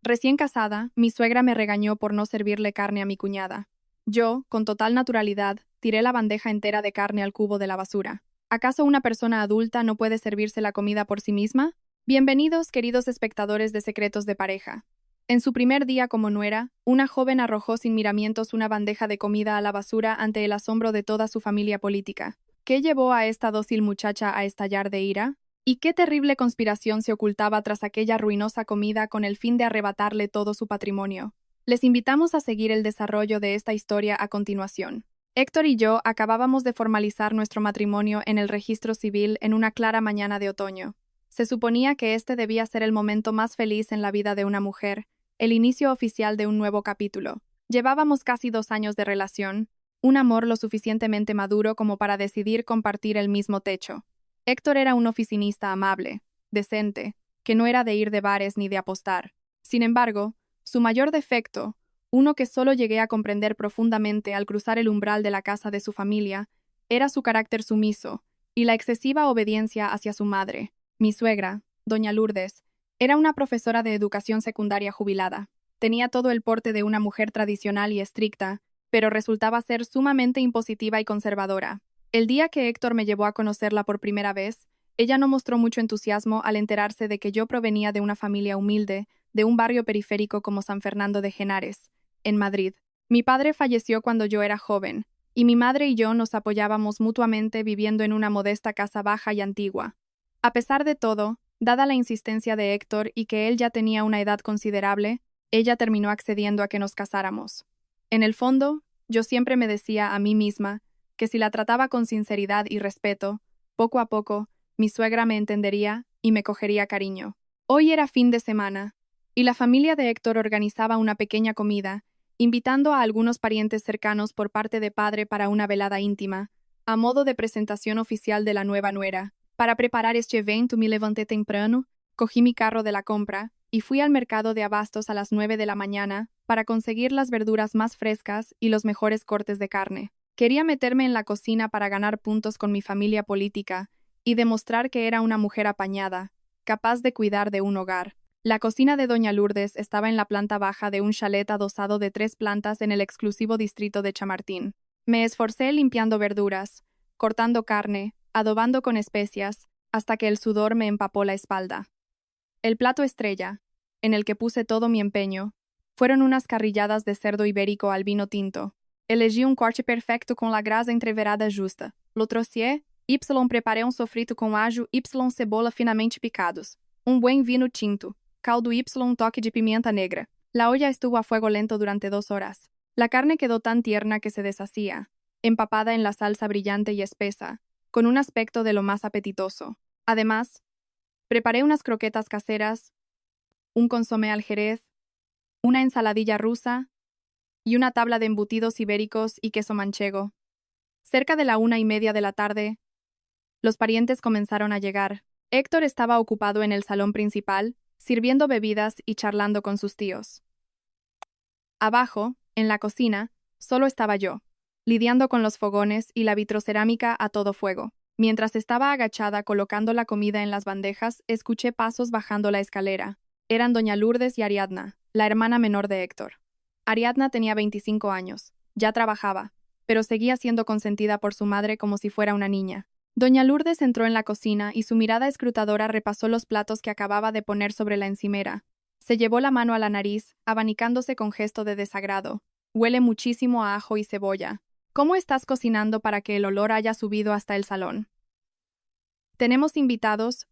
Recién casada, mi suegra me regañó por no servirle carne a mi cuñada. Yo, con total naturalidad, tiré la bandeja entera de carne al cubo de la basura. ¿Acaso una persona adulta no puede servirse la comida por sí misma? Bienvenidos, queridos espectadores de Secretos de Pareja. En su primer día como nuera, una joven arrojó sin miramientos una bandeja de comida a la basura ante el asombro de toda su familia política. ¿Qué llevó a esta dócil muchacha a estallar de ira? ¿Y qué terrible conspiración se ocultaba tras aquella ruinosa comida con el fin de arrebatarle todo su patrimonio? Les invitamos a seguir el desarrollo de esta historia a continuación. Héctor y yo acabábamos de formalizar nuestro matrimonio en el registro civil en una clara mañana de otoño. Se suponía que este debía ser el momento más feliz en la vida de una mujer, el inicio oficial de un nuevo capítulo. Llevábamos casi 2 años de relación, un amor lo suficientemente maduro como para decidir compartir el mismo techo. Héctor era un oficinista amable, decente, que no era de ir de bares ni de apostar. Sin embargo, su mayor defecto, uno que solo llegué a comprender profundamente al cruzar el umbral de la casa de su familia, era su carácter sumiso y la excesiva obediencia hacia su madre. Mi suegra, doña Lourdes, era una profesora de educación secundaria jubilada. Tenía todo el porte de una mujer tradicional y estricta, pero resultaba ser sumamente impositiva y conservadora. El día que Héctor me llevó a conocerla por primera vez, ella no mostró mucho entusiasmo al enterarse de que yo provenía de una familia humilde, de un barrio periférico como San Fernando de Henares, en Madrid. Mi padre falleció cuando yo era joven, y mi madre y yo nos apoyábamos mutuamente viviendo en una modesta casa baja y antigua. A pesar de todo, dada la insistencia de Héctor y que él ya tenía una edad considerable, ella terminó accediendo a que nos casáramos. En el fondo, yo siempre me decía a mí misma que si la trataba con sinceridad y respeto, poco a poco, mi suegra me entendería y me cogería cariño. Hoy era fin de semana, y la familia de Héctor organizaba una pequeña comida, invitando a algunos parientes cercanos por parte de padre para una velada íntima, a modo de presentación oficial de la nueva nuera. Para preparar este evento me levanté temprano, cogí mi carro de la compra y fui al mercado de abastos a las 9 de la mañana para conseguir las verduras más frescas y los mejores cortes de carne. Quería meterme en la cocina para ganar puntos con mi familia política y demostrar que era una mujer apañada, capaz de cuidar de un hogar. La cocina de doña Lourdes estaba en la planta baja de un chalet adosado de 3 plantas en el exclusivo distrito de Chamartín. Me esforcé limpiando verduras, cortando carne, adobando con especias, hasta que el sudor me empapó la espalda. El plato estrella, en el que puse todo mi empeño, fueron unas carrilladas de cerdo ibérico al vino tinto. Elegí un corte perfecto con la grasa entreverada justa. Lo trocié, preparé un sofrito com alho, cebola finamente picados. Un buen vino tinto, caldo un toque de pimienta negra. La olla estuvo a fuego lento durante 2 horas. La carne quedó tan tierna que se deshacía, empapada en la salsa brillante y espesa, con un aspecto de lo más apetitoso. Además, preparé unas croquetas caseras, un consomé al jerez, una ensaladilla rusa y una tabla de embutidos ibéricos y queso manchego. Cerca de la 1:30 de la tarde, los parientes comenzaron a llegar. Héctor estaba ocupado en el salón principal, sirviendo bebidas y charlando con sus tíos. Abajo, en la cocina, solo estaba yo, lidiando con los fogones y la vitrocerámica a todo fuego. Mientras estaba agachada colocando la comida en las bandejas, escuché pasos bajando la escalera. Eran doña Lourdes y Ariadna, la hermana menor de Héctor. Ariadna tenía 25 años, ya trabajaba, pero seguía siendo consentida por su madre como si fuera una niña. Doña Lourdes entró en la cocina y su mirada escrutadora repasó los platos que acababa de poner sobre la encimera. Se llevó la mano a la nariz, abanicándose con gesto de desagrado. Huele muchísimo a ajo y cebolla. ¿Cómo estás cocinando para que el olor haya subido hasta el salón? Tenemos invitados.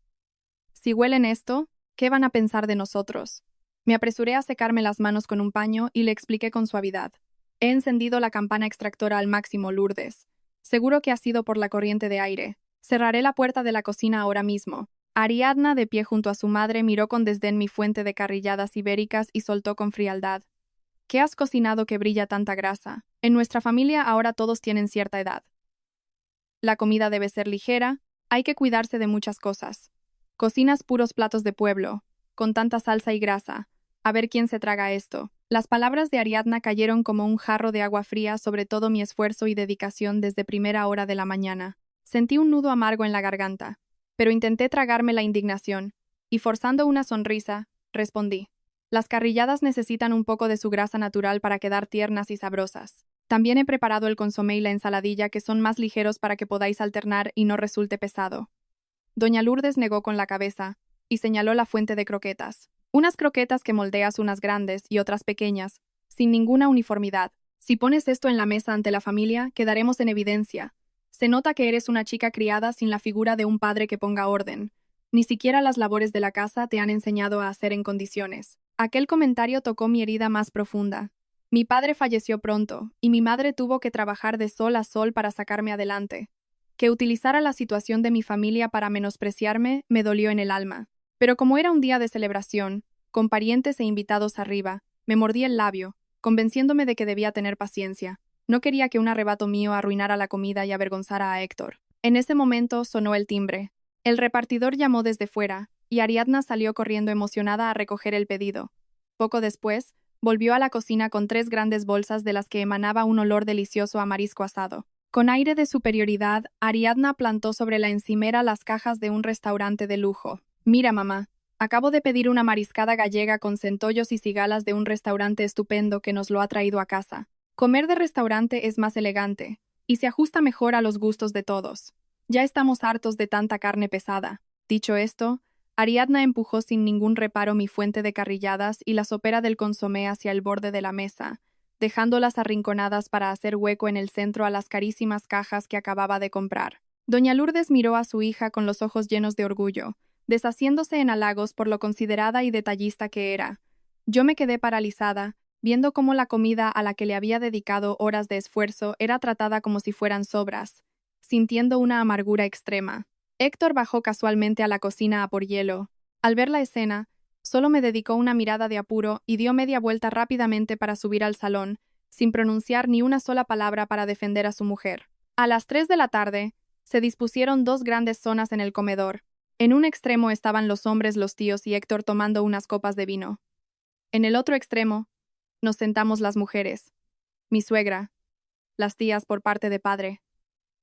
Si huelen esto, ¿qué van a pensar de nosotros? Me apresuré a secarme las manos con un paño y le expliqué con suavidad. He encendido la campana extractora al máximo, Lourdes. Seguro que ha sido por la corriente de aire. Cerraré la puerta de la cocina ahora mismo. Ariadna, de pie junto a su madre, miró con desdén mi fuente de carrilladas ibéricas y soltó con frialdad. ¿Qué has cocinado que brilla tanta grasa? En nuestra familia ahora todos tienen cierta edad. La comida debe ser ligera, hay que cuidarse de muchas cosas. Cocinas puros platos de pueblo, con tanta salsa y grasa. A ver quién se traga esto. Las palabras de Ariadna cayeron como un jarro de agua fría sobre todo mi esfuerzo y dedicación desde primera hora de la mañana. Sentí un nudo amargo en la garganta, pero intenté tragarme la indignación, y forzando una sonrisa, respondí. Las carrilladas necesitan un poco de su grasa natural para quedar tiernas y sabrosas. También he preparado el consomé y la ensaladilla, que son más ligeros para que podáis alternar y no resulte pesado. Doña Lourdes negó con la cabeza y señaló la fuente de croquetas. Unas croquetas que moldeas, unas grandes y otras pequeñas, sin ninguna uniformidad. Si pones esto en la mesa ante la familia, quedaremos en evidencia. Se nota que eres una chica criada sin la figura de un padre que ponga orden. Ni siquiera las labores de la casa te han enseñado a hacer en condiciones. Aquel comentario tocó mi herida más profunda. Mi padre falleció pronto, y mi madre tuvo que trabajar de sol a sol para sacarme adelante. Que utilizara la situación de mi familia para menospreciarme me dolió en el alma. Pero como era un día de celebración, con parientes e invitados arriba, me mordí el labio, convenciéndome de que debía tener paciencia. No quería que un arrebato mío arruinara la comida y avergonzara a Héctor. En ese momento sonó el timbre. El repartidor llamó desde fuera, y Ariadna salió corriendo emocionada a recoger el pedido. Poco después, volvió a la cocina con 3 grandes bolsas de las que emanaba un olor delicioso a marisco asado. Con aire de superioridad, Ariadna plantó sobre la encimera las cajas de un restaurante de lujo. Mira, mamá, acabo de pedir una mariscada gallega con centollos y cigalas de un restaurante estupendo que nos lo ha traído a casa. Comer de restaurante es más elegante, y se ajusta mejor a los gustos de todos. Ya estamos hartos de tanta carne pesada. Dicho esto, Ariadna empujó sin ningún reparo mi fuente de carrilladas y la sopera del consomé hacia el borde de la mesa, dejándolas arrinconadas para hacer hueco en el centro a las carísimas cajas que acababa de comprar. Doña Lourdes miró a su hija con los ojos llenos de orgullo, deshaciéndose en halagos por lo considerada y detallista que era. Yo me quedé paralizada, viendo cómo la comida a la que le había dedicado horas de esfuerzo era tratada como si fueran sobras, sintiendo una amargura extrema. Héctor bajó casualmente a la cocina a por hielo. Al ver la escena, solo me dedicó una mirada de apuro y dio media vuelta rápidamente para subir al salón, sin pronunciar ni una sola palabra para defender a su mujer. A las 3 de la tarde, se dispusieron 2 grandes zonas en el comedor. En un extremo estaban los hombres, los tíos y Héctor tomando unas copas de vino. En el otro extremo, nos sentamos las mujeres, mi suegra, las tías por parte de padre,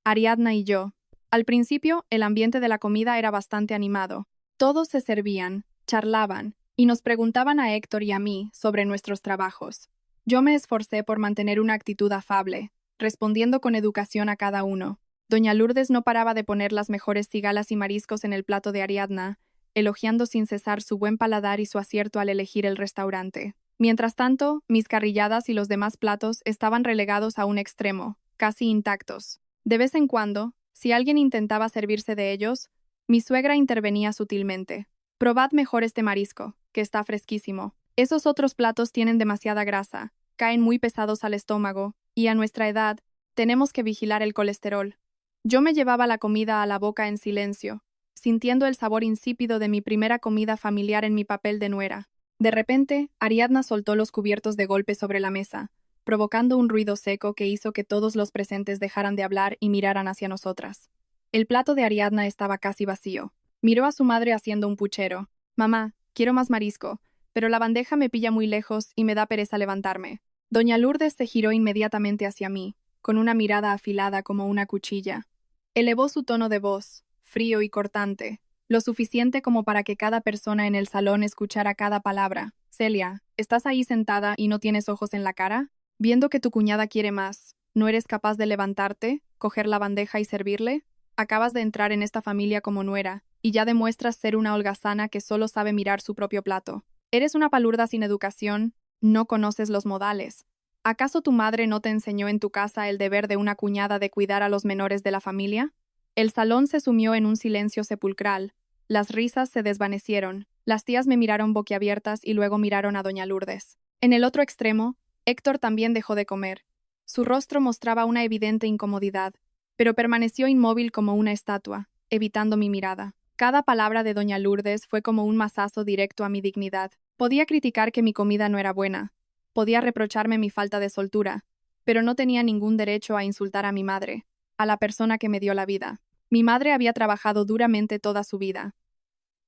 Ariadna y yo. Al principio, el ambiente de la comida era bastante animado. Todos se servían, charlaban, y nos preguntaban a Héctor y a mí sobre nuestros trabajos. Yo me esforcé por mantener una actitud afable, respondiendo con educación a cada uno. Doña Lourdes no paraba de poner las mejores cigalas y mariscos en el plato de Ariadna, elogiando sin cesar su buen paladar y su acierto al elegir el restaurante. Mientras tanto, mis carrilladas y los demás platos estaban relegados a un extremo, casi intactos. De vez en cuando, si alguien intentaba servirse de ellos, mi suegra intervenía sutilmente. Probad mejor este marisco, que está fresquísimo. Esos otros platos tienen demasiada grasa, caen muy pesados al estómago, y a nuestra edad, tenemos que vigilar el colesterol. Yo me llevaba la comida a la boca en silencio, sintiendo el sabor insípido de mi primera comida familiar en mi papel de nuera. De repente, Ariadna soltó los cubiertos de golpe sobre la mesa, provocando un ruido seco que hizo que todos los presentes dejaran de hablar y miraran hacia nosotras. El plato de Ariadna estaba casi vacío. Miró a su madre haciendo un puchero. Mamá, quiero más marisco, pero la bandeja me pilla muy lejos y me da pereza levantarme. Doña Lourdes se giró inmediatamente hacia mí, con una mirada afilada como una cuchilla. Elevó su tono de voz, frío y cortante, lo suficiente como para que cada persona en el salón escuchara cada palabra. Celia, ¿estás ahí sentada y no tienes ojos en la cara? Viendo que tu cuñada quiere más, ¿no eres capaz de levantarte, coger la bandeja y servirle? Acabas de entrar en esta familia como nuera, y ya demuestras ser una holgazana que solo sabe mirar su propio plato. Eres una palurda sin educación, no conoces los modales. ¿Acaso tu madre no te enseñó en tu casa el deber de una cuñada de cuidar a los menores de la familia? El salón se sumió en un silencio sepulcral. Las risas se desvanecieron. Las tías me miraron boquiabiertas y luego miraron a doña Lourdes. En el otro extremo, Héctor también dejó de comer. Su rostro mostraba una evidente incomodidad, pero permaneció inmóvil como una estatua, evitando mi mirada. Cada palabra de doña Lourdes fue como un mazazo directo a mi dignidad. Podía criticar que mi comida no era buena, podía reprocharme mi falta de soltura, pero no tenía ningún derecho a insultar a mi madre, a la persona que me dio la vida. Mi madre había trabajado duramente toda su vida.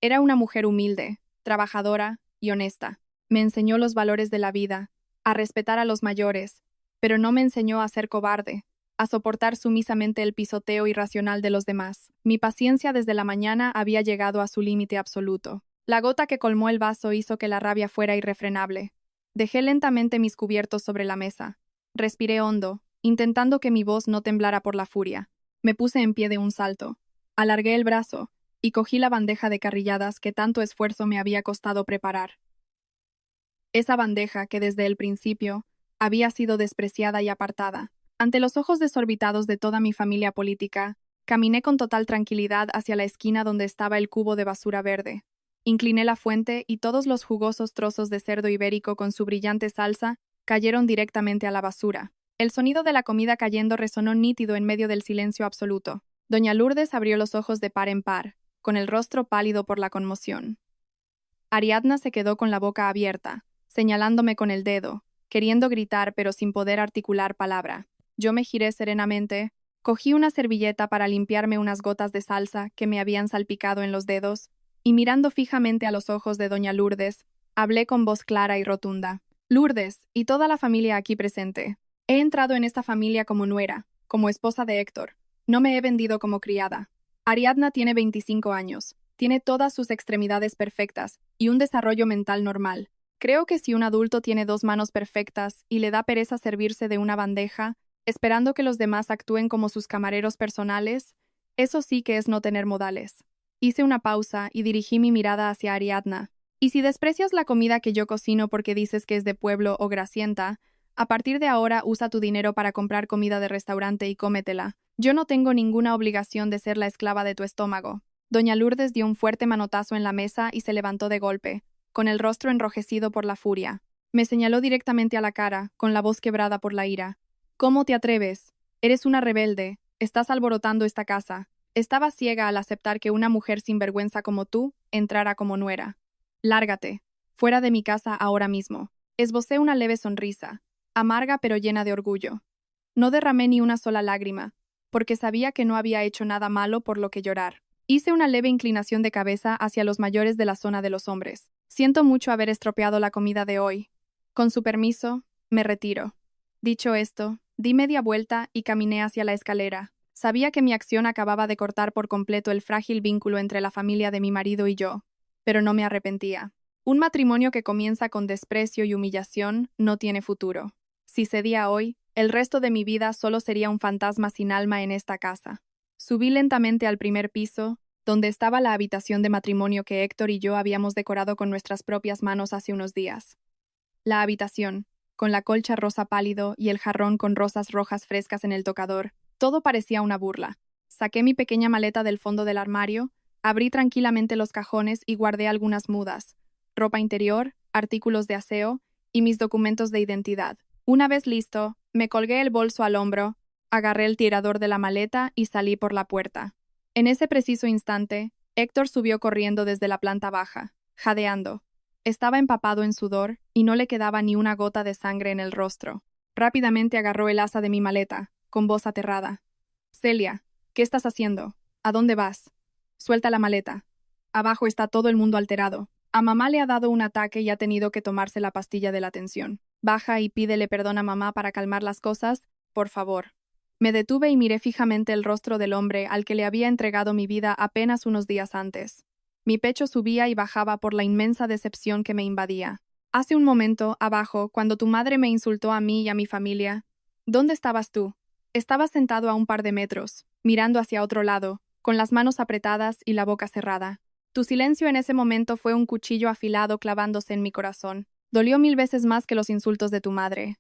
Era una mujer humilde, trabajadora y honesta. Me enseñó los valores de la vida, a respetar a los mayores, pero no me enseñó a ser cobarde, a soportar sumisamente el pisoteo irracional de los demás. Mi paciencia desde la mañana había llegado a su límite absoluto. La gota que colmó el vaso hizo que la rabia fuera irrefrenable. Dejé lentamente mis cubiertos sobre la mesa. Respiré hondo, intentando que mi voz no temblara por la furia. Me puse en pie de un salto. Alargué el brazo y cogí la bandeja de carrilladas que tanto esfuerzo me había costado preparar. Esa bandeja que desde el principio había sido despreciada y apartada. Ante los ojos desorbitados de toda mi familia política, caminé con total tranquilidad hacia la esquina donde estaba el cubo de basura verde. Incliné la fuente y todos los jugosos trozos de cerdo ibérico con su brillante salsa cayeron directamente a la basura. El sonido de la comida cayendo resonó nítido en medio del silencio absoluto. Doña Lourdes abrió los ojos de par en par, con el rostro pálido por la conmoción. Ariadna se quedó con la boca abierta, señalándome con el dedo, queriendo gritar pero sin poder articular palabra. Yo me giré serenamente, cogí una servilleta para limpiarme unas gotas de salsa que me habían salpicado en los dedos, y mirando fijamente a los ojos de doña Lourdes, hablé con voz clara y rotunda. Lourdes, y toda la familia aquí presente. He entrado en esta familia como nuera, como esposa de Héctor. No me he vendido como criada. Ariadna tiene 25 años. Tiene todas sus extremidades perfectas y un desarrollo mental normal. Creo que si un adulto tiene dos manos perfectas y le da pereza servirse de una bandeja, esperando que los demás actúen como sus camareros personales, eso sí que es no tener modales. Hice una pausa y dirigí mi mirada hacia Ariadna. Y si desprecias la comida que yo cocino porque dices que es de pueblo o grasienta, a partir de ahora usa tu dinero para comprar comida de restaurante y cómetela. Yo no tengo ninguna obligación de ser la esclava de tu estómago. Doña Lourdes dio un fuerte manotazo en la mesa y se levantó de golpe, con el rostro enrojecido por la furia. Me señaló directamente a la cara, con la voz quebrada por la ira. ¿Cómo te atreves? Eres una rebelde. Estás alborotando esta casa. Estaba ciega al aceptar que una mujer sinvergüenza como tú entrara como nuera. Lárgate. Fuera de mi casa ahora mismo. Esbocé una leve sonrisa, amarga pero llena de orgullo. No derramé ni una sola lágrima, porque sabía que no había hecho nada malo por lo que llorar. Hice una leve inclinación de cabeza hacia los mayores de la zona de los hombres. Siento mucho haber estropeado la comida de hoy. Con su permiso, me retiro. Dicho esto, di media vuelta y caminé hacia la escalera. Sabía que mi acción acababa de cortar por completo el frágil vínculo entre la familia de mi marido y yo, pero no me arrepentía. Un matrimonio que comienza con desprecio y humillación no tiene futuro. Si cedía hoy, el resto de mi vida solo sería un fantasma sin alma en esta casa. Subí lentamente al primer piso, donde estaba la habitación de matrimonio que Héctor y yo habíamos decorado con nuestras propias manos hace unos días. La habitación, con la colcha rosa pálido y el jarrón con rosas rojas frescas en el tocador, todo parecía una burla. Saqué mi pequeña maleta del fondo del armario, abrí tranquilamente los cajones y guardé algunas mudas, ropa interior, artículos de aseo y mis documentos de identidad. Una vez listo, me colgué el bolso al hombro, agarré el tirador de la maleta y salí por la puerta. En ese preciso instante, Héctor subió corriendo desde la planta baja, jadeando. Estaba empapado en sudor y no le quedaba ni una gota de sangre en el rostro. Rápidamente agarró el asa de mi maleta, con voz aterrada. «Celia, ¿qué estás haciendo? ¿A dónde vas? Suelta la maleta. Abajo está todo el mundo alterado. A mamá le ha dado un ataque y ha tenido que tomarse la pastilla de la tensión. Baja y pídele perdón a mamá para calmar las cosas, por favor». Me detuve y miré fijamente el rostro del hombre al que le había entregado mi vida apenas unos días antes. Mi pecho subía y bajaba por la inmensa decepción que me invadía. Hace un momento, abajo, cuando tu madre me insultó a mí y a mi familia, ¿dónde estabas tú? Estabas sentado a un par de metros, mirando hacia otro lado, con las manos apretadas y la boca cerrada. Tu silencio en ese momento fue un cuchillo afilado clavándose en mi corazón. Dolió 1000 veces más que los insultos de tu madre.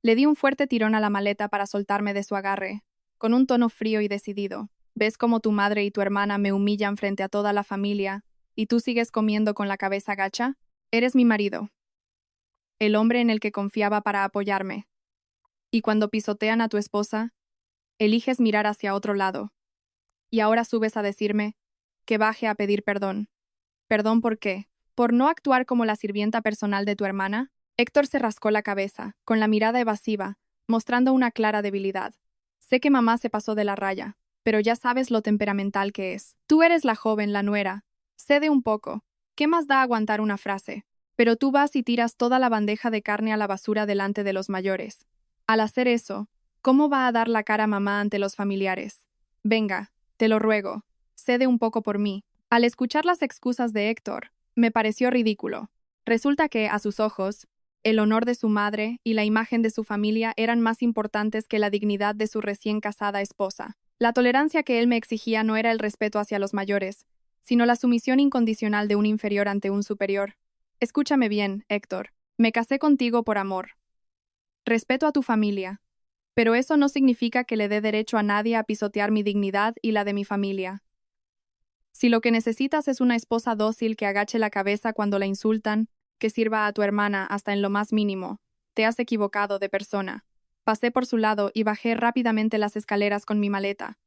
Le di un fuerte tirón a la maleta para soltarme de su agarre, con un tono frío y decidido. ¿Ves cómo tu madre y tu hermana me humillan frente a toda la familia, y tú sigues comiendo con la cabeza gacha? Eres mi marido, el hombre en el que confiaba para apoyarme. Y cuando pisotean a tu esposa, eliges mirar hacia otro lado. Y ahora subes a decirme que baje a pedir perdón. ¿Perdón por qué? ¿Por no actuar como la sirvienta personal de tu hermana? Héctor se rascó la cabeza, con la mirada evasiva, mostrando una clara debilidad. Sé que mamá se pasó de la raya, pero ya sabes lo temperamental que es. Tú eres la joven, la nuera. Cede un poco. ¿Qué más da aguantar una frase? Pero tú vas y tiras toda la bandeja de carne a la basura delante de los mayores. Al hacer eso, ¿cómo va a dar la cara mamá ante los familiares? Venga, te lo ruego, cede un poco por mí. Al escuchar las excusas de Héctor, Me pareció ridículo. Resulta que, a sus ojos, el honor de su madre y la imagen de su familia eran más importantes que la dignidad de su recién casada esposa. La tolerancia que él me exigía no era el respeto hacia los mayores, sino la sumisión incondicional de un inferior ante un superior. Escúchame bien, Héctor. Me casé contigo por amor. Respeto a tu familia, pero eso no significa que le dé derecho a nadie a pisotear mi dignidad y la de mi familia. Si lo que necesitas es una esposa dócil que agache la cabeza cuando la insultan, que sirva a tu hermana hasta en lo más mínimo, te has equivocado de persona. Pasé por su lado y bajé rápidamente las escaleras con mi maleta.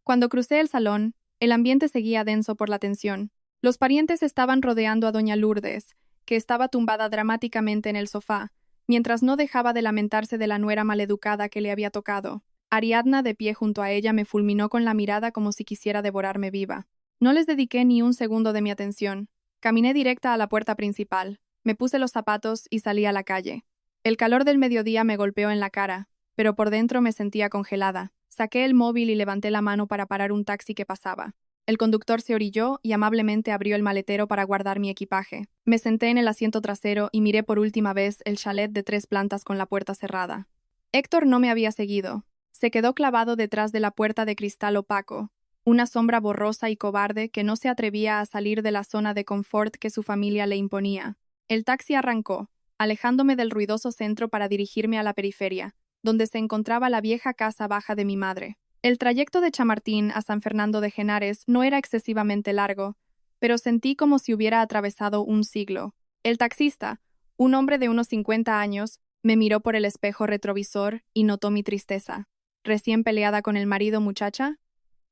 Cuando crucé el salón, el ambiente seguía denso por la tensión. Los parientes estaban rodeando a doña Lourdes, que estaba tumbada dramáticamente en el sofá, mientras no dejaba de lamentarse de la nuera maleducada que le había tocado. Ariadna, de pie junto a ella, me fulminó con la mirada como si quisiera devorarme viva. No les dediqué ni un segundo de mi atención. Caminé directa a la puerta principal, me puse los zapatos y salí a la calle. El calor del mediodía me golpeó en la cara, pero por dentro me sentía congelada. Saqué el móvil y levanté la mano para parar un taxi que pasaba. El conductor se orilló y amablemente abrió el maletero para guardar mi equipaje. Me senté en el asiento trasero y miré por última vez el chalet de 3 plantas con la puerta cerrada. Héctor no me había seguido. Se quedó clavado detrás de la puerta de cristal opaco, una sombra borrosa y cobarde que no se atrevía a salir de la zona de confort que su familia le imponía. El taxi arrancó, alejándome del ruidoso centro para dirigirme a la periferia, donde se encontraba la vieja casa baja de mi madre. El trayecto de Chamartín a San Fernando de Henares no era excesivamente largo, pero sentí como si hubiera atravesado un siglo. El taxista, un hombre de unos 50 años, me miró por el espejo retrovisor y notó mi tristeza. ¿Recién peleada con el marido, muchacha?,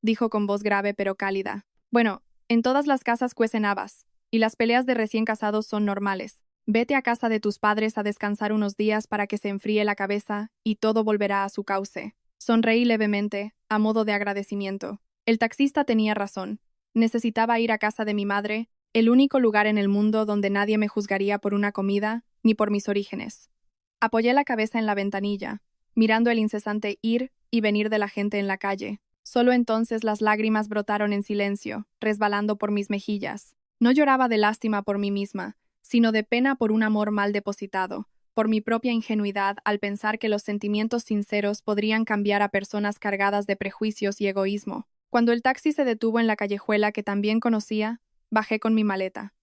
dijo con voz grave pero cálida. Bueno, en todas las casas cuecen habas, y las peleas de recién casados son normales. Vete a casa de tus padres a descansar unos días para que se enfríe la cabeza y todo volverá a su cauce. Sonreí levemente, a modo de agradecimiento. El taxista tenía razón. Necesitaba ir a casa de mi madre, el único lugar en el mundo donde nadie me juzgaría por una comida ni por mis orígenes. Apoyé la cabeza en la ventanilla, mirando el incesante ir y venir de la gente en la calle. Solo entonces las lágrimas brotaron en silencio, resbalando por mis mejillas. No lloraba de lástima por mí misma, sino de pena por un amor mal depositado, por mi propia ingenuidad al pensar que los sentimientos sinceros podrían cambiar a personas cargadas de prejuicios y egoísmo. Cuando el taxi se detuvo en la callejuela que también conocía, bajé con mi maleta.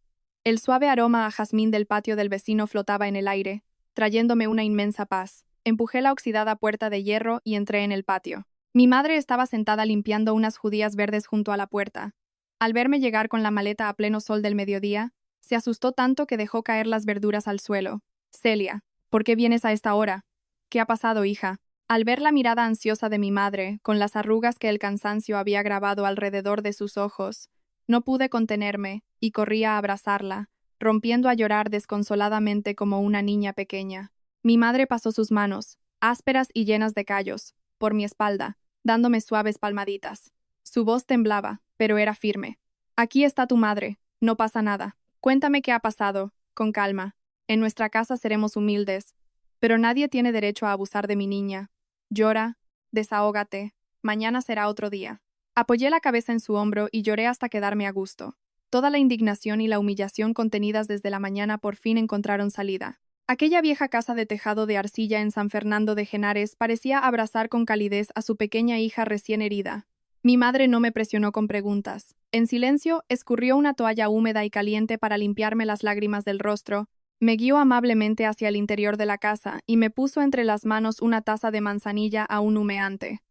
El suave aroma a jazmín del patio del vecino flotaba en el aire, trayéndome una inmensa paz. Empujé la oxidada puerta de hierro y entré en el patio. Mi madre estaba sentada limpiando unas judías verdes junto a la puerta. Al verme llegar con la maleta a pleno sol del mediodía, se asustó tanto que dejó caer las verduras al suelo. Celia, ¿por qué vienes a esta hora? ¿Qué ha pasado, hija? Al ver la mirada ansiosa de mi madre, con las arrugas que el cansancio había grabado alrededor de sus ojos, no pude contenerme y corrí a abrazarla, rompiendo a llorar desconsoladamente como una niña pequeña. Mi madre pasó sus manos, ásperas y llenas de callos, por mi espalda, dándome suaves palmaditas. Su voz temblaba, pero era firme. Aquí está tu madre, no pasa nada. Cuéntame qué ha pasado, con calma. En nuestra casa seremos humildes, pero nadie tiene derecho a abusar de mi niña. Llora, desahógate, mañana será otro día. Apoyé la cabeza en su hombro y lloré hasta quedarme a gusto. Toda la indignación y la humillación contenidas desde la mañana por fin encontraron salida. Aquella vieja casa de tejado de arcilla en San Fernando de Henares parecía abrazar con calidez a su pequeña hija recién herida. Mi madre no me presionó con preguntas. En silencio, escurrió una toalla húmeda y caliente para limpiarme las lágrimas del rostro, me guió amablemente hacia el interior de la casa y me puso entre las manos una taza de manzanilla aún humeante.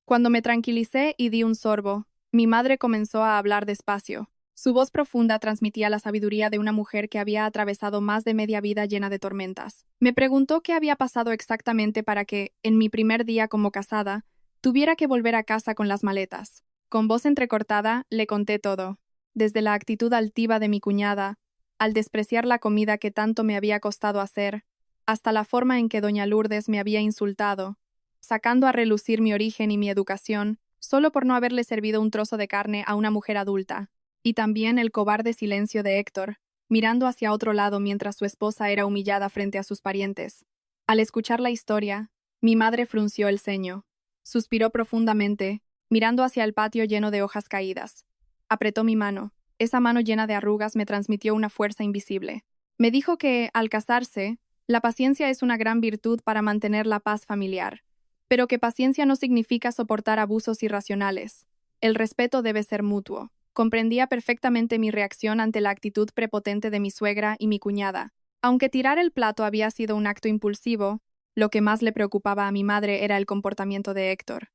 Cuando me tranquilicé y di un sorbo, mi madre comenzó a hablar despacio. Su voz profunda transmitía la sabiduría de una mujer que había atravesado más de media vida llena de tormentas. Me preguntó qué había pasado exactamente para que, en mi primer día como casada, tuviera que volver a casa con las maletas. Con voz entrecortada, le conté todo, desde la actitud altiva de mi cuñada, al despreciar la comida que tanto me había costado hacer, hasta la forma en que doña Lourdes me había insultado, sacando a relucir mi origen y mi educación, solo por no haberle servido un trozo de carne a una mujer adulta. Y también el cobarde silencio de Héctor, mirando hacia otro lado mientras su esposa era humillada frente a sus parientes. Al escuchar la historia, mi madre frunció el ceño. Suspiró profundamente, mirando hacia el patio lleno de hojas caídas. Apretó mi mano. Esa mano llena de arrugas me transmitió una fuerza invisible. Me dijo que, al casarse, la paciencia es una gran virtud para mantener la paz familiar, pero que paciencia no significa soportar abusos irracionales. El respeto debe ser mutuo. Comprendía perfectamente mi reacción ante la actitud prepotente de mi suegra y mi cuñada. Aunque tirar el plato había sido un acto impulsivo, lo que más le preocupaba a mi madre era el comportamiento de Héctor.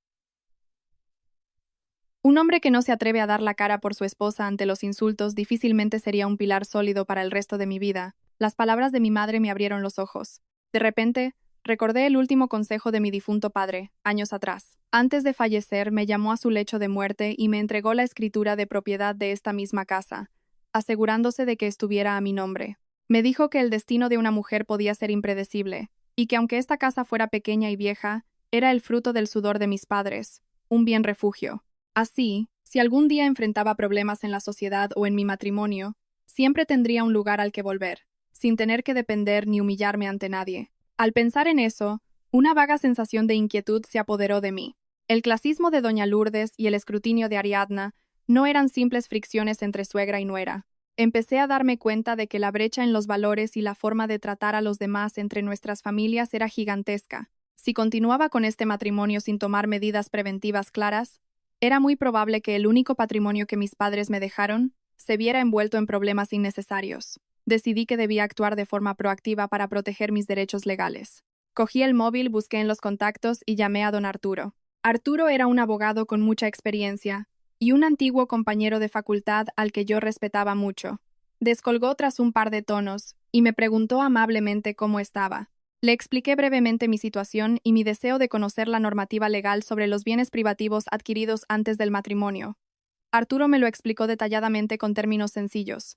Un hombre que no se atreve a dar la cara por su esposa ante los insultos difícilmente sería un pilar sólido para el resto de mi vida. Las palabras de mi madre me abrieron los ojos. De repente, recordé el último consejo de mi difunto padre, años atrás. Antes de fallecer, me llamó a su lecho de muerte y me entregó la escritura de propiedad de esta misma casa, asegurándose de que estuviera a mi nombre. Me dijo que el destino de una mujer podía ser impredecible, y que aunque esta casa fuera pequeña y vieja, era el fruto del sudor de mis padres, un bien refugio. Así, si algún día enfrentaba problemas en la sociedad o en mi matrimonio, siempre tendría un lugar al que volver, sin tener que depender ni humillarme ante nadie. Al pensar en eso, una vaga sensación de inquietud se apoderó de mí. El clasismo de doña Lourdes y el escrutinio de Ariadna no eran simples fricciones entre suegra y nuera. Empecé a darme cuenta de que la brecha en los valores y la forma de tratar a los demás entre nuestras familias era gigantesca. Si continuaba con este matrimonio sin tomar medidas preventivas claras, era muy probable que el único patrimonio que mis padres me dejaron se viera envuelto en problemas innecesarios. Decidí que debía actuar de forma proactiva para proteger mis derechos legales. Cogí el móvil, busqué en los contactos y llamé a don Arturo. Arturo era un abogado con mucha experiencia y un antiguo compañero de facultad al que yo respetaba mucho. Descolgó tras un par de tonos y me preguntó amablemente cómo estaba. Le expliqué brevemente mi situación y mi deseo de conocer la normativa legal sobre los bienes privativos adquiridos antes del matrimonio. Arturo me lo explicó detalladamente con términos sencillos.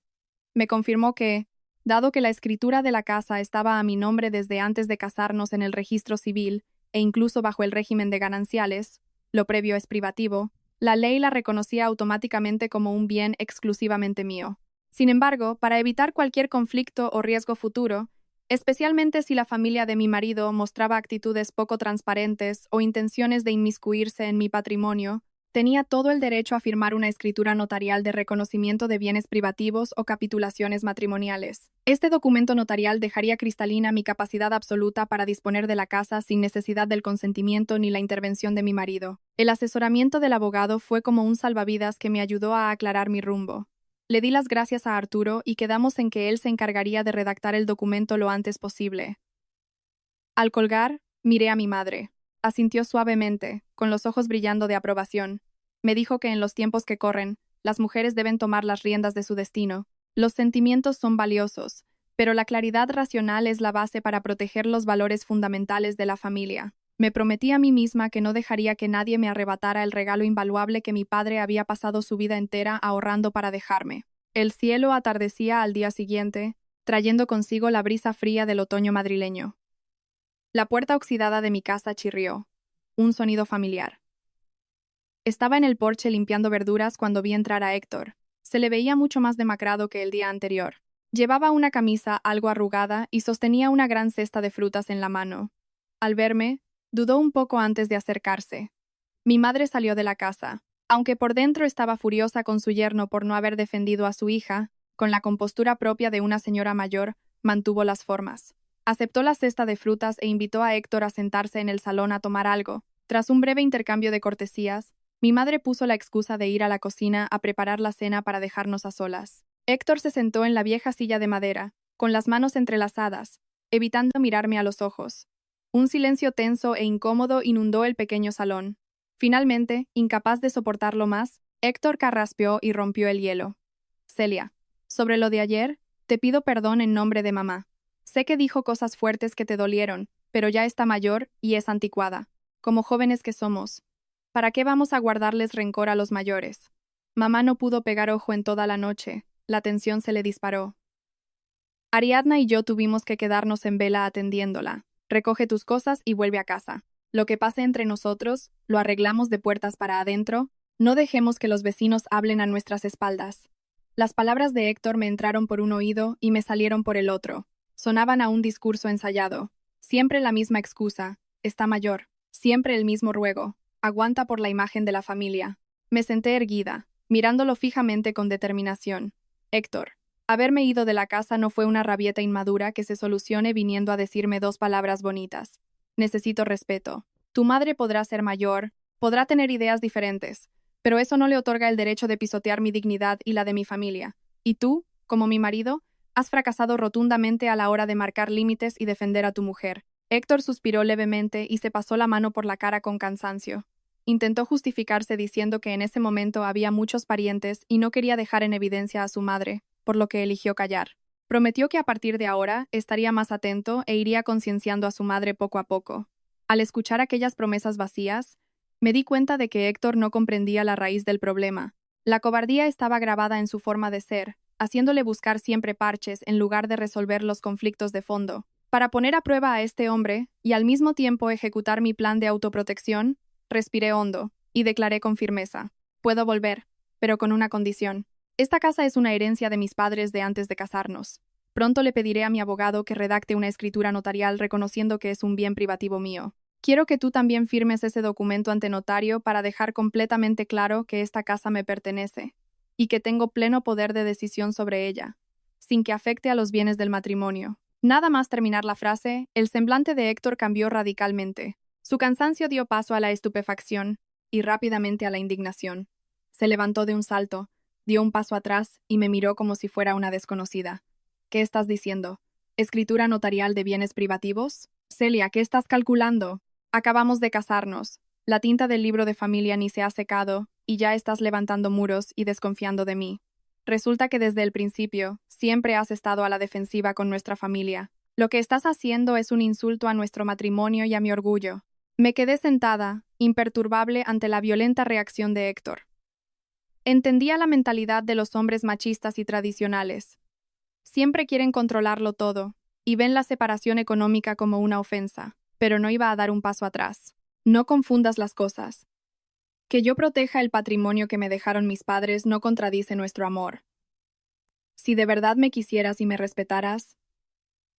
Me confirmó que, dado que la escritura de la casa estaba a mi nombre desde antes de casarnos en el registro civil e incluso bajo el régimen de gananciales, lo previo es privativo, la ley la reconocía automáticamente como un bien exclusivamente mío. Sin embargo, para evitar cualquier conflicto o riesgo futuro, especialmente si la familia de mi marido mostraba actitudes poco transparentes o intenciones de inmiscuirse en mi patrimonio, tenía todo el derecho a firmar una escritura notarial de reconocimiento de bienes privativos o capitulaciones matrimoniales. Este documento notarial dejaría cristalina mi capacidad absoluta para disponer de la casa sin necesidad del consentimiento ni la intervención de mi marido. El asesoramiento del abogado fue como un salvavidas que me ayudó a aclarar mi rumbo. Le di las gracias a Arturo y quedamos en que él se encargaría de redactar el documento lo antes posible. Al colgar, miré a mi madre. Asintió suavemente, con los ojos brillando de aprobación. Me dijo que en los tiempos que corren, las mujeres deben tomar las riendas de su destino. Los sentimientos son valiosos, pero la claridad racional es la base para proteger los valores fundamentales de la familia. Me prometí a mí misma que no dejaría que nadie me arrebatara el regalo invaluable que mi padre había pasado su vida entera ahorrando para dejarme. El cielo atardecía al día siguiente, trayendo consigo la brisa fría del otoño madrileño. La puerta oxidada de mi casa chirrió. Un sonido familiar. Estaba en el porche limpiando verduras cuando vi entrar a Héctor. Se le veía mucho más demacrado que el día anterior. Llevaba una camisa algo arrugada y sostenía una gran cesta de frutas en la mano. Al verme, dudó un poco antes de acercarse. Mi madre salió de la casa. Aunque por dentro estaba furiosa con su yerno por no haber defendido a su hija, con la compostura propia de una señora mayor, mantuvo las formas. Aceptó la cesta de frutas e invitó a Héctor a sentarse en el salón a tomar algo. Tras un breve intercambio de cortesías, mi madre puso la excusa de ir a la cocina a preparar la cena para dejarnos a solas. Héctor se sentó en la vieja silla de madera, con las manos entrelazadas, evitando mirarme a los ojos. Un silencio tenso e incómodo inundó el pequeño salón. Finalmente, incapaz de soportarlo más, Héctor carraspeó y rompió el hielo. Celia, sobre lo de ayer, te pido perdón en nombre de mamá. Sé que dijo cosas fuertes que te dolieron, pero ya está mayor y es anticuada. Como jóvenes que somos, ¿para qué vamos a guardarles rencor a los mayores? Mamá no pudo pegar ojo en toda la noche, la tensión se le disparó. Ariadna y yo tuvimos que quedarnos en vela atendiéndola. Recoge tus cosas y vuelve a casa. Lo que pase entre nosotros, lo arreglamos de puertas para adentro, no dejemos que los vecinos hablen a nuestras espaldas. Las palabras de Héctor me entraron por un oído y me salieron por el otro. Sonaban a un discurso ensayado. Siempre la misma excusa. Está mayor. Siempre el mismo ruego. Aguanta por la imagen de la familia. Me senté erguida, mirándolo fijamente con determinación. Héctor, haberme ido de la casa no fue una rabieta inmadura que se solucione viniendo a decirme dos palabras bonitas. Necesito respeto. Tu madre podrá ser mayor, podrá tener ideas diferentes, pero eso no le otorga el derecho de pisotear mi dignidad y la de mi familia. Y tú, como mi marido, has fracasado rotundamente a la hora de marcar límites y defender a tu mujer. Héctor suspiró levemente y se pasó la mano por la cara con cansancio. Intentó justificarse diciendo que en ese momento había muchos parientes y no quería dejar en evidencia a su madre, por lo que eligió callar. Prometió que a partir de ahora estaría más atento e iría concienciando a su madre poco a poco. Al escuchar aquellas promesas vacías, me di cuenta de que Héctor no comprendía la raíz del problema. La cobardía estaba grabada en su forma de ser, haciéndole buscar siempre parches en lugar de resolver los conflictos de fondo. Para poner a prueba a este hombre, y al mismo tiempo ejecutar mi plan de autoprotección, respiré hondo, y declaré con firmeza: puedo volver, pero con una condición. Esta casa es una herencia de mis padres de antes de casarnos. Pronto le pediré a mi abogado que redacte una escritura notarial reconociendo que es un bien privativo mío. Quiero que tú también firmes ese documento ante notario para dejar completamente claro que esta casa me pertenece, y que tengo pleno poder de decisión sobre ella, sin que afecte a los bienes del matrimonio. Nada más terminar la frase, el semblante de Héctor cambió radicalmente. Su cansancio dio paso a la estupefacción y rápidamente a la indignación. Se levantó de un salto, dio un paso atrás y me miró como si fuera una desconocida. ¿Qué estás diciendo? ¿Escritura notarial de bienes privativos? Celia, ¿qué estás calculando? Acabamos de casarnos. La tinta del libro de familia ni se ha secado y ya estás levantando muros y desconfiando de mí. Resulta que desde el principio siempre has estado a la defensiva con nuestra familia. Lo que estás haciendo es un insulto a nuestro matrimonio y a mi orgullo. Me quedé sentada, imperturbable ante la violenta reacción de Héctor. Entendía la mentalidad de los hombres machistas y tradicionales. Siempre quieren controlarlo todo, y ven la separación económica como una ofensa, pero no iba a dar un paso atrás. No confundas las cosas. Que yo proteja el patrimonio que me dejaron mis padres no contradice nuestro amor. Si de verdad me quisieras y me respetaras,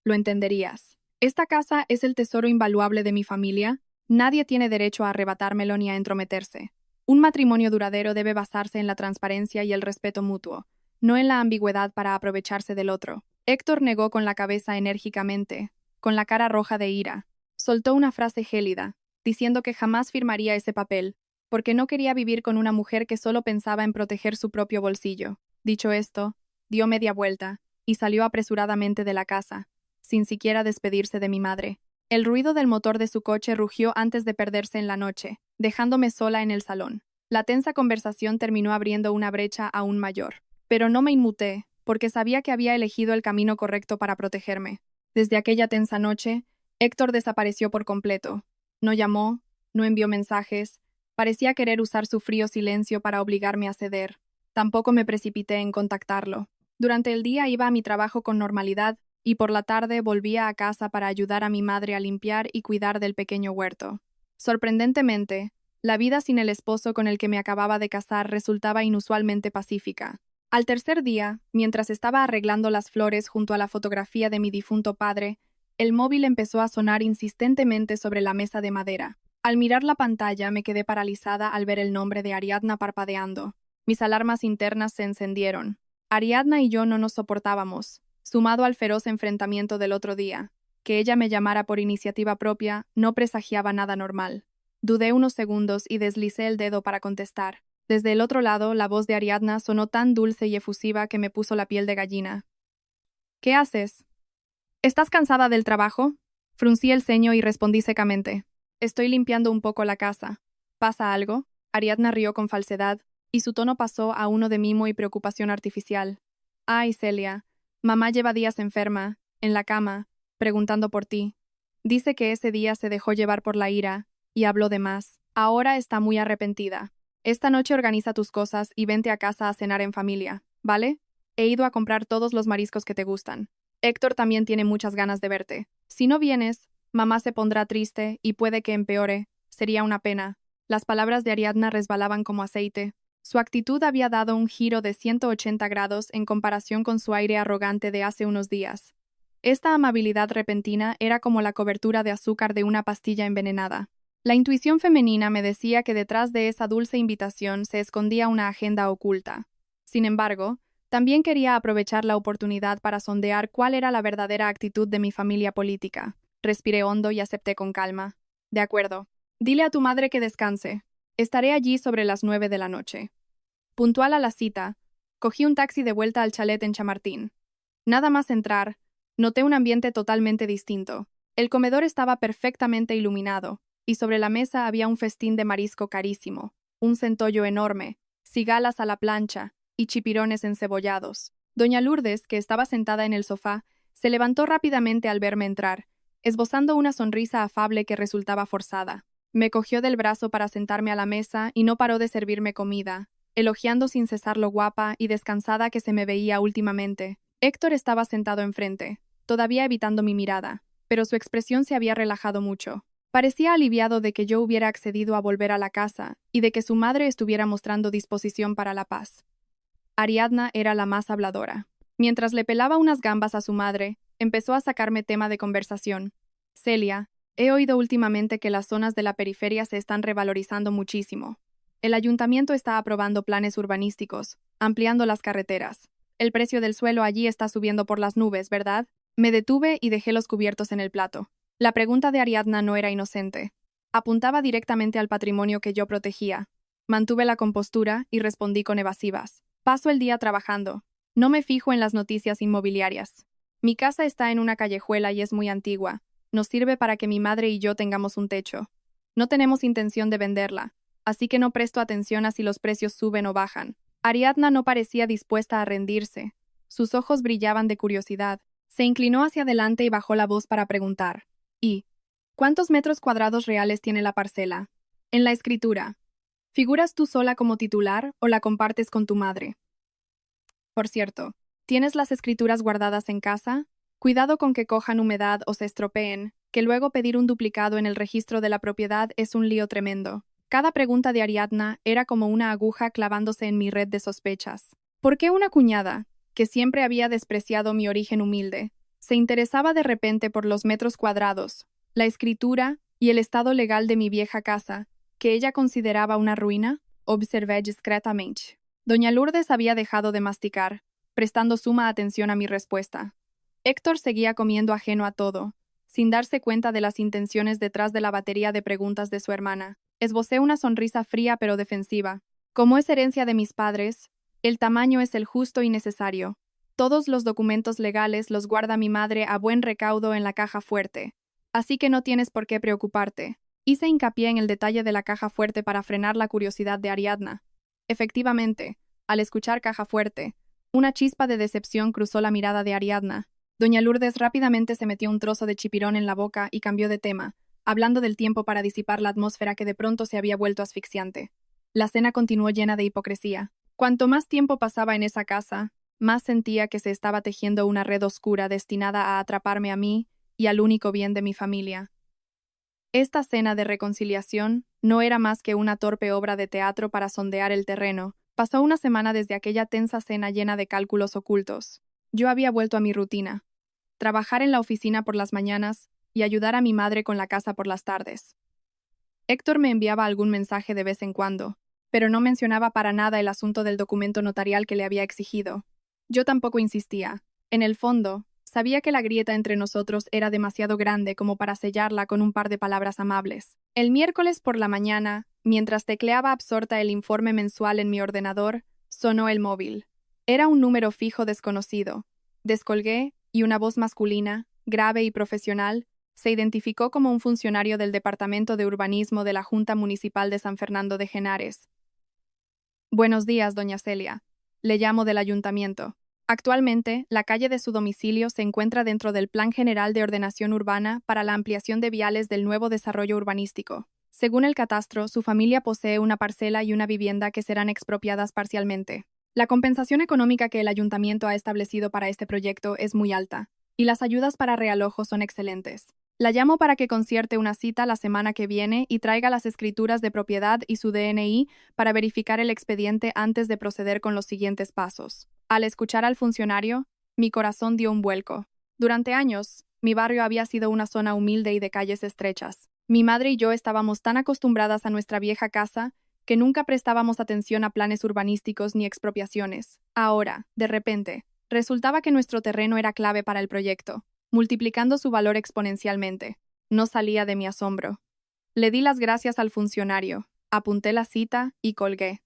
lo entenderías. Esta casa es el tesoro invaluable de mi familia, nadie tiene derecho a arrebatármelo ni a entrometerse. Un matrimonio duradero debe basarse en la transparencia y el respeto mutuo, no en la ambigüedad para aprovecharse del otro. Héctor negó con la cabeza enérgicamente, con la cara roja de ira. Soltó una frase gélida, diciendo que jamás firmaría ese papel, porque no quería vivir con una mujer que solo pensaba en proteger su propio bolsillo. Dicho esto, dio media vuelta y salió apresuradamente de la casa, sin siquiera despedirse de mi madre. El ruido del motor de su coche rugió antes de perderse en la noche, dejándome sola en el salón. La tensa conversación terminó abriendo una brecha aún mayor. Pero no me inmuté, porque sabía que había elegido el camino correcto para protegerme. Desde aquella tensa noche, Héctor desapareció por completo. No llamó, no envió mensajes, parecía querer usar su frío silencio para obligarme a ceder. Tampoco me precipité en contactarlo. Durante el día iba a mi trabajo con normalidad, y por la tarde volvía a casa para ayudar a mi madre a limpiar y cuidar del pequeño huerto. Sorprendentemente, la vida sin el esposo con el que me acababa de casar resultaba inusualmente pacífica. Al tercer día, mientras estaba arreglando las flores junto a la fotografía de mi difunto padre, el móvil empezó a sonar insistentemente sobre la mesa de madera. Al mirar la pantalla me quedé paralizada al ver el nombre de Ariadna parpadeando. Mis alarmas internas se encendieron. Ariadna y yo no nos soportábamos, sumado al feroz enfrentamiento del otro día. Que ella me llamara por iniciativa propia no presagiaba nada normal. Dudé unos segundos y deslicé el dedo para contestar. Desde el otro lado, la voz de Ariadna sonó tan dulce y efusiva que me puso la piel de gallina. ¿Qué haces? ¿Estás cansada del trabajo? Fruncí el ceño y respondí secamente. Estoy limpiando un poco la casa. ¿Pasa algo? Ariadna rió con falsedad, y su tono pasó a uno de mimo y preocupación artificial. Ay, Celia, mamá lleva días enferma, en la cama, preguntando por ti. Dice que ese día se dejó llevar por la ira, y habló de más. Ahora está muy arrepentida. Esta noche organiza tus cosas y vente a casa a cenar en familia, ¿vale? He ido a comprar todos los mariscos que te gustan. Héctor también tiene muchas ganas de verte. Si no vienes, mamá se pondrá triste y puede que empeore. Sería una pena. Las palabras de Ariadna resbalaban como aceite. Su actitud había dado un giro de 180 grados en comparación con su aire arrogante de hace unos días. Esta amabilidad repentina era como la cobertura de azúcar de una pastilla envenenada. La intuición femenina me decía que detrás de esa dulce invitación se escondía una agenda oculta. Sin embargo, también quería aprovechar la oportunidad para sondear cuál era la verdadera actitud de mi familia política. Respiré hondo y acepté con calma. De acuerdo. Dile a tu madre que descanse. Estaré allí sobre las 9 de la noche. Puntual a la cita, cogí un taxi de vuelta al chalet en Chamartín. Nada más entrar, noté un ambiente totalmente distinto. El comedor estaba perfectamente iluminado, y sobre la mesa había un festín de marisco carísimo, un centollo enorme, cigalas a la plancha y chipirones encebollados. Doña Lourdes, que estaba sentada en el sofá, se levantó rápidamente al verme entrar, esbozando una sonrisa afable que resultaba forzada. Me cogió del brazo para sentarme a la mesa y no paró de servirme comida, elogiando sin cesar lo guapa y descansada que se me veía últimamente. Héctor estaba sentado enfrente, todavía evitando mi mirada, pero su expresión se había relajado mucho. Parecía aliviado de que yo hubiera accedido a volver a la casa y de que su madre estuviera mostrando disposición para la paz. Ariadna era la más habladora. Mientras le pelaba unas gambas a su madre, empezó a sacarme tema de conversación. Celia, he oído últimamente que las zonas de la periferia se están revalorizando muchísimo. El ayuntamiento está aprobando planes urbanísticos, ampliando las carreteras. El precio del suelo allí está subiendo por las nubes, ¿verdad? Me detuve y dejé los cubiertos en el plato. La pregunta de Ariadna no era inocente. Apuntaba directamente al patrimonio que yo protegía. Mantuve la compostura y respondí con evasivas. Paso el día trabajando. No me fijo en las noticias inmobiliarias. Mi casa está en una callejuela y es muy antigua. Nos sirve para que mi madre y yo tengamos un techo. No tenemos intención de venderla, así que no presto atención a si los precios suben o bajan. Ariadna no parecía dispuesta a rendirse. Sus ojos brillaban de curiosidad. Se inclinó hacia adelante y bajó la voz para preguntar. ¿Y cuántos metros cuadrados reales tiene la parcela? En la escritura, ¿figuras tú sola como titular o la compartes con tu madre? Por cierto, ¿tienes las escrituras guardadas en casa? Cuidado con que cojan humedad o se estropeen, que luego pedir un duplicado en el registro de la propiedad es un lío tremendo. Cada pregunta de Ariadna era como una aguja clavándose en mi red de sospechas. ¿Por qué una cuñada, que siempre había despreciado mi origen humilde, se interesaba de repente por los metros cuadrados, la escritura y el estado legal de mi vieja casa, que ella consideraba una ruina? Observé discretamente. Doña Lourdes había dejado de masticar, prestando suma atención a mi respuesta. Héctor seguía comiendo ajeno a todo, sin darse cuenta de las intenciones detrás de la batería de preguntas de su hermana. Esbocé una sonrisa fría pero defensiva. Como es herencia de mis padres, el tamaño es el justo y necesario. Todos los documentos legales los guarda mi madre a buen recaudo en la caja fuerte, así que no tienes por qué preocuparte. Hice hincapié en el detalle de la caja fuerte para frenar la curiosidad de Ariadna. Efectivamente, al escuchar caja fuerte, una chispa de decepción cruzó la mirada de Ariadna. Doña Lourdes rápidamente se metió un trozo de chipirón en la boca y cambió de tema, hablando del tiempo para disipar la atmósfera que de pronto se había vuelto asfixiante. La cena continuó llena de hipocresía. Cuanto más tiempo pasaba en esa casa, más sentía que se estaba tejiendo una red oscura destinada a atraparme a mí y al único bien de mi familia. Esta cena de reconciliación no era más que una torpe obra de teatro para sondear el terreno. Pasó una semana desde aquella tensa cena llena de cálculos ocultos. Yo había vuelto a mi rutina. Trabajar en la oficina por las mañanas y ayudar a mi madre con la casa por las tardes. Héctor me enviaba algún mensaje de vez en cuando, pero no mencionaba para nada el asunto del documento notarial que le había exigido. Yo tampoco insistía. En el fondo, sabía que la grieta entre nosotros era demasiado grande como para sellarla con un par de palabras amables. El miércoles por la mañana, mientras tecleaba absorta el informe mensual en mi ordenador, sonó el móvil. Era un número fijo desconocido. Descolgué y una voz masculina, grave y profesional, se identificó como un funcionario del Departamento de Urbanismo de la Junta Municipal de San Fernando de Henares. Buenos días, doña Celia. Le llamo del ayuntamiento. Actualmente, la calle de su domicilio se encuentra dentro del Plan General de Ordenación Urbana para la ampliación de viales del nuevo desarrollo urbanístico. Según el catastro, su familia posee una parcela y una vivienda que serán expropiadas parcialmente. La compensación económica que el ayuntamiento ha establecido para este proyecto es muy alta, y las ayudas para realojo son excelentes. La llamo para que concierte una cita la semana que viene y traiga las escrituras de propiedad y su DNI para verificar el expediente antes de proceder con los siguientes pasos. Al escuchar al funcionario, mi corazón dio un vuelco. Durante años, mi barrio había sido una zona humilde y de calles estrechas. Mi madre y yo estábamos tan acostumbradas a nuestra vieja casa que nunca prestábamos atención a planes urbanísticos ni expropiaciones. Ahora, de repente, resultaba que nuestro terreno era clave para el proyecto, multiplicando su valor exponencialmente. No salía de mi asombro. Le di las gracias al funcionario, apunté la cita y colgué.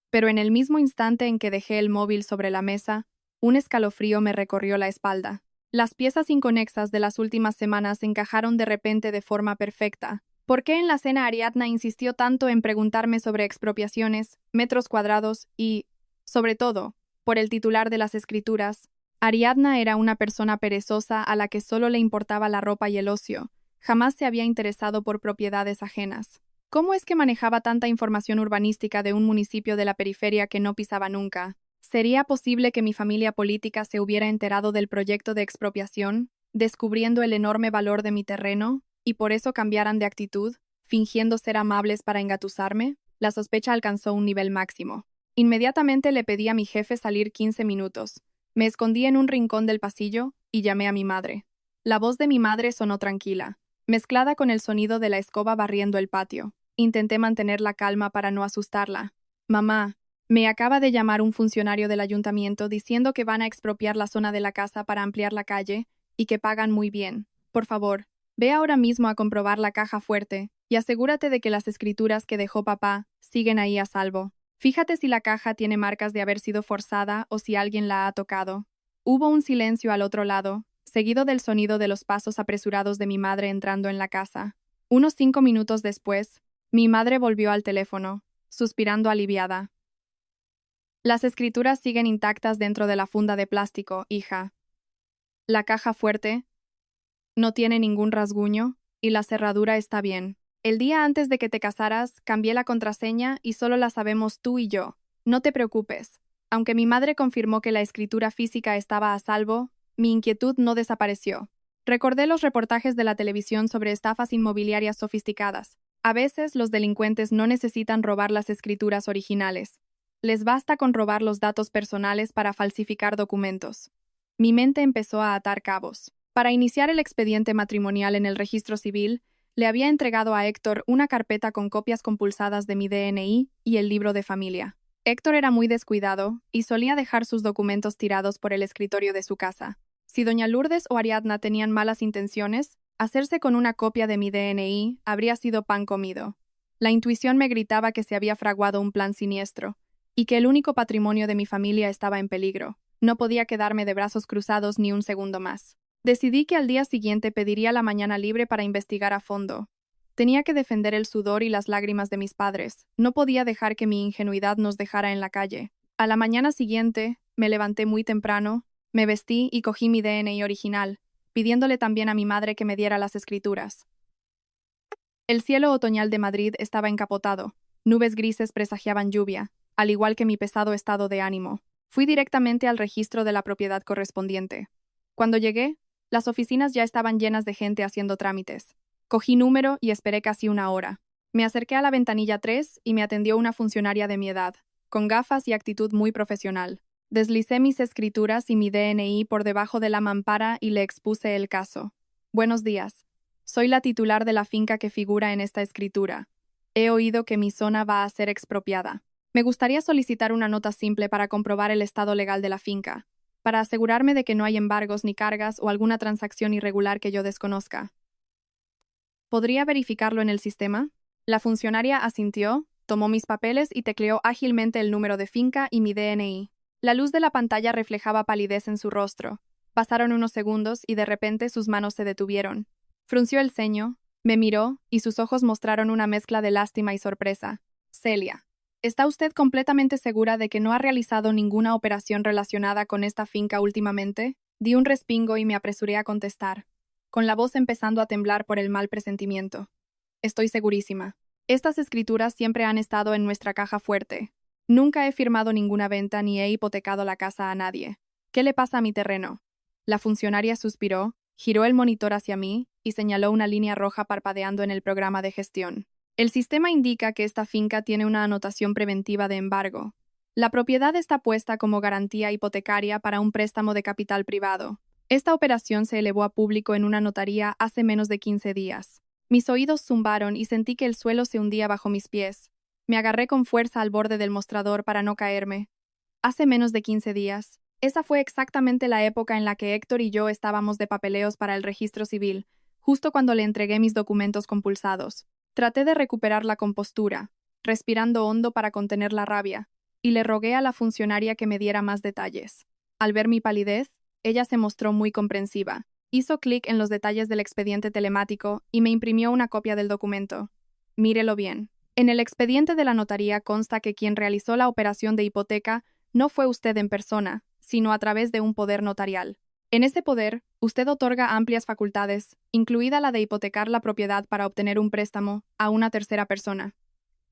Pero en el mismo instante en que dejé el móvil sobre la mesa, un escalofrío me recorrió la espalda. Las piezas inconexas de las últimas semanas encajaron de repente de forma perfecta. ¿Por qué en la cena Ariadna insistió tanto en preguntarme sobre expropiaciones, metros cuadrados y, sobre todo, por el titular de las escrituras? Ariadna era una persona perezosa a la que solo le importaba la ropa y el ocio. Jamás se había interesado por propiedades ajenas. ¿Cómo es que manejaba tanta información urbanística de un municipio de la periferia que no pisaba nunca? ¿Sería posible que mi familia política se hubiera enterado del proyecto de expropiación, descubriendo el enorme valor de mi terreno, y por eso cambiaran de actitud, fingiendo ser amables para engatusarme? La sospecha alcanzó un nivel máximo. Inmediatamente le pedí a mi jefe salir 15 minutos. Me escondí en un rincón del pasillo y llamé a mi madre. La voz de mi madre sonó tranquila, mezclada con el sonido de la escoba barriendo el patio. Intenté mantener la calma para no asustarla. Mamá, me acaba de llamar un funcionario del ayuntamiento diciendo que van a expropiar la zona de la casa para ampliar la calle y que pagan muy bien. Por favor, ve ahora mismo a comprobar la caja fuerte y asegúrate de que las escrituras que dejó papá siguen ahí a salvo. Fíjate si la caja tiene marcas de haber sido forzada o si alguien la ha tocado. Hubo un silencio al otro lado, seguido del sonido de los pasos apresurados de mi madre entrando en la casa. Unos 5 minutos después, mi madre volvió al teléfono, suspirando aliviada. Las escrituras siguen intactas dentro de la funda de plástico, hija. La caja fuerte no tiene ningún rasguño y la cerradura está bien. El día antes de que te casaras, cambié la contraseña y solo la sabemos tú y yo. No te preocupes. Aunque mi madre confirmó que la escritura física estaba a salvo, mi inquietud no desapareció. Recordé los reportajes de la televisión sobre estafas inmobiliarias sofisticadas. A veces los delincuentes no necesitan robar las escrituras originales. Les basta con robar los datos personales para falsificar documentos. Mi mente empezó a atar cabos. Para iniciar el expediente matrimonial en el registro civil, le había entregado a Héctor una carpeta con copias compulsadas de mi DNI y el libro de familia. Héctor era muy descuidado y solía dejar sus documentos tirados por el escritorio de su casa. Si doña Lourdes o Ariadna tenían malas intenciones, hacerse con una copia de mi DNI habría sido pan comido. La intuición me gritaba que se había fraguado un plan siniestro y que el único patrimonio de mi familia estaba en peligro. No podía quedarme de brazos cruzados ni un segundo más. Decidí que al día siguiente pediría la mañana libre para investigar a fondo. Tenía que defender el sudor y las lágrimas de mis padres. No podía dejar que mi ingenuidad nos dejara en la calle. A la mañana siguiente, me levanté muy temprano, me vestí y cogí mi DNI original, pidiéndole también a mi madre que me diera las escrituras. El cielo otoñal de Madrid estaba encapotado. Nubes grises presagiaban lluvia, al igual que mi pesado estado de ánimo. Fui directamente al registro de la propiedad correspondiente. Cuando llegué, las oficinas ya estaban llenas de gente haciendo trámites. Cogí número y esperé casi una hora. Me acerqué a la ventanilla 3 y me atendió una funcionaria de mi edad, con gafas y actitud muy profesional. Deslicé mis escrituras y mi DNI por debajo de la mampara y le expuse el caso. Buenos días. Soy la titular de la finca que figura en esta escritura. He oído que mi zona va a ser expropiada. Me gustaría solicitar una nota simple para comprobar el estado legal de la finca, para asegurarme de que no hay embargos ni cargas o alguna transacción irregular que yo desconozca. ¿Podría verificarlo en el sistema? La funcionaria asintió, tomó mis papeles y tecleó ágilmente el número de finca y mi DNI. La luz de la pantalla reflejaba palidez en su rostro. Pasaron unos segundos y de repente sus manos se detuvieron. Frunció el ceño, me miró y sus ojos mostraron una mezcla de lástima y sorpresa. Celia, ¿está usted completamente segura de que no ha realizado ninguna operación relacionada con esta finca últimamente? Di un respingo y me apresuré a contestar, con la voz empezando a temblar por el mal presentimiento. Estoy segurísima. Estas escrituras siempre han estado en nuestra caja fuerte. Nunca he firmado ninguna venta ni he hipotecado la casa a nadie. ¿Qué le pasa a mi terreno? La funcionaria suspiró, giró el monitor hacia mí y señaló una línea roja parpadeando en el programa de gestión. El sistema indica que esta finca tiene una anotación preventiva de embargo. La propiedad está puesta como garantía hipotecaria para un préstamo de capital privado. Esta operación se elevó a público en una notaría hace menos de 15 días. Mis oídos zumbaron y sentí que el suelo se hundía bajo mis pies. Me agarré con fuerza al borde del mostrador para no caerme. Hace menos de 15 días. Esa fue exactamente la época en la que Héctor y yo estábamos de papeleos para el registro civil, justo cuando le entregué mis documentos compulsados. Traté de recuperar la compostura, respirando hondo para contener la rabia, y le rogué a la funcionaria que me diera más detalles. Al ver mi palidez, ella se mostró muy comprensiva. Hizo clic en los detalles del expediente telemático y me imprimió una copia del documento. Mírelo bien. En el expediente de la notaría consta que quien realizó la operación de hipoteca no fue usted en persona, sino a través de un poder notarial. En ese poder, usted otorga amplias facultades, incluida la de hipotecar la propiedad para obtener un préstamo, a una tercera persona.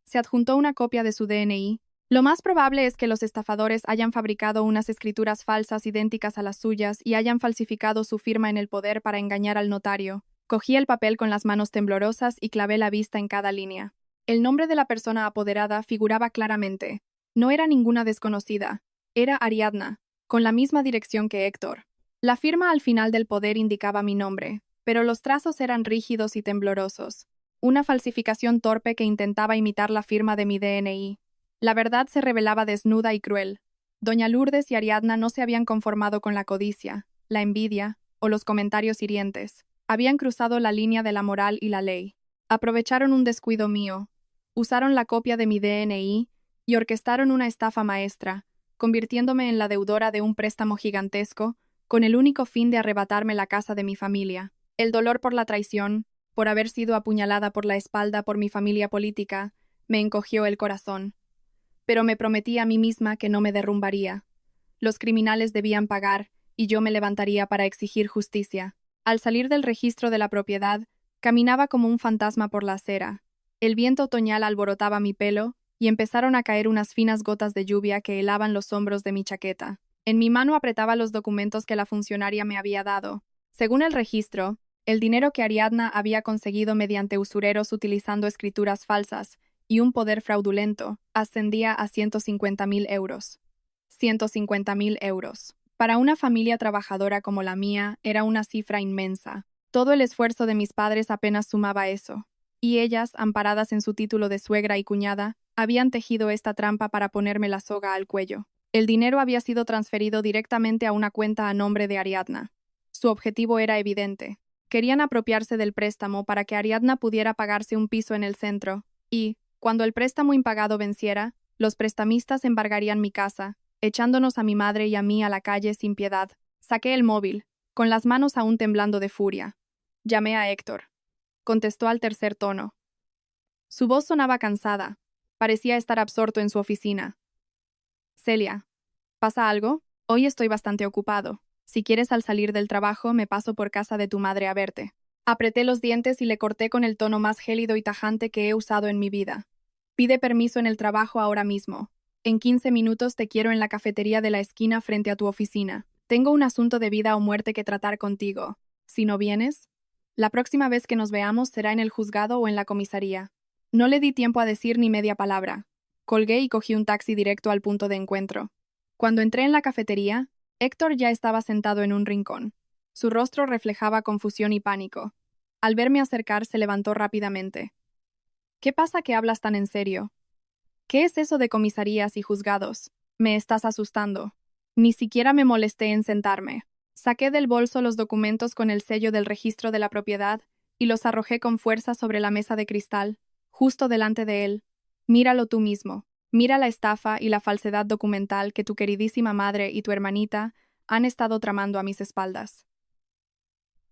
Se adjuntó una copia de su DNI. Lo más probable es que los estafadores hayan fabricado unas escrituras falsas idénticas a las suyas y hayan falsificado su firma en el poder para engañar al notario. Cogí el papel con las manos temblorosas y clavé la vista en cada línea. El nombre de la persona apoderada figuraba claramente. No era ninguna desconocida. Era Ariadna, con la misma dirección que Héctor. La firma al final del poder indicaba mi nombre, pero los trazos eran rígidos y temblorosos. Una falsificación torpe que intentaba imitar la firma de mi DNI. La verdad se revelaba desnuda y cruel. Doña Lourdes y Ariadna no se habían conformado con la codicia, la envidia o los comentarios hirientes. Habían cruzado la línea de la moral y la ley. Aprovecharon un descuido mío. Usaron la copia de mi DNI y orquestaron una estafa maestra, convirtiéndome en la deudora de un préstamo gigantesco, con el único fin de arrebatarme la casa de mi familia. El dolor por la traición, por haber sido apuñalada por la espalda por mi familia política, me encogió el corazón. Pero me prometí a mí misma que no me derrumbaría. Los criminales debían pagar, y yo me levantaría para exigir justicia. Al salir del registro de la propiedad, caminaba como un fantasma por la acera. El viento otoñal alborotaba mi pelo, y empezaron a caer unas finas gotas de lluvia que helaban los hombros de mi chaqueta. En mi mano apretaba los documentos que la funcionaria me había dado. Según el registro, el dinero que Ariadna había conseguido mediante usureros utilizando escrituras falsas y un poder fraudulento ascendía a 150.000 euros. 150.000 euros. Para una familia trabajadora como la mía, era una cifra inmensa. Todo el esfuerzo de mis padres apenas sumaba eso. Y ellas, amparadas en su título de suegra y cuñada, habían tejido esta trampa para ponerme la soga al cuello. El dinero había sido transferido directamente a una cuenta a nombre de Ariadna. Su objetivo era evidente. Querían apropiarse del préstamo para que Ariadna pudiera pagarse un piso en el centro, y, cuando el préstamo impagado venciera, los prestamistas embargarían mi casa, echándonos a mi madre y a mí a la calle sin piedad. Saqué el móvil, con las manos aún temblando de furia. Llamé a Héctor. Contestó al tercer tono. Su voz sonaba cansada. Parecía estar absorto en su oficina. Celia, ¿pasa algo? Hoy estoy bastante ocupado. Si quieres al salir del trabajo, me paso por casa de tu madre a verte. Apreté los dientes y le corté con el tono más gélido y tajante que he usado en mi vida. Pide permiso en el trabajo ahora mismo. En 15 minutos te quiero en la cafetería de la esquina frente a tu oficina. Tengo un asunto de vida o muerte que tratar contigo. Si no vienes, la próxima vez que nos veamos será en el juzgado o en la comisaría. No le di tiempo a decir ni media palabra. Colgué y cogí un taxi directo al punto de encuentro. Cuando entré en la cafetería, Héctor ya estaba sentado en un rincón. Su rostro reflejaba confusión y pánico. Al verme acercar, se levantó rápidamente. ¿Qué pasa que hablas tan en serio? ¿Qué es eso de comisarías y juzgados? Me estás asustando. Ni siquiera me molesté en sentarme. Saqué del bolso los documentos con el sello del registro de la propiedad y los arrojé con fuerza sobre la mesa de cristal, justo delante de él. Míralo tú mismo. Mira la estafa y la falsedad documental que tu queridísima madre y tu hermanita han estado tramando a mis espaldas.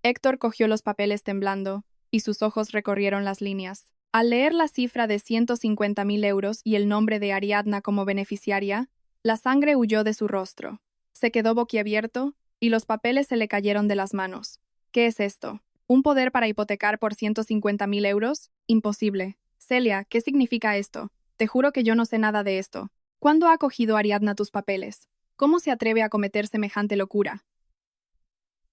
Héctor cogió los papeles temblando, y sus ojos recorrieron las líneas. Al leer la cifra de 150.000 euros y el nombre de Ariadna como beneficiaria, la sangre huyó de su rostro. Se quedó boquiabierto, y los papeles se le cayeron de las manos. ¿Qué es esto? ¿Un poder para hipotecar por 150.000 euros? Imposible. Celia, ¿qué significa esto? Te juro que yo no sé nada de esto. ¿Cuándo ha cogido Ariadna tus papeles? ¿Cómo se atreve a cometer semejante locura?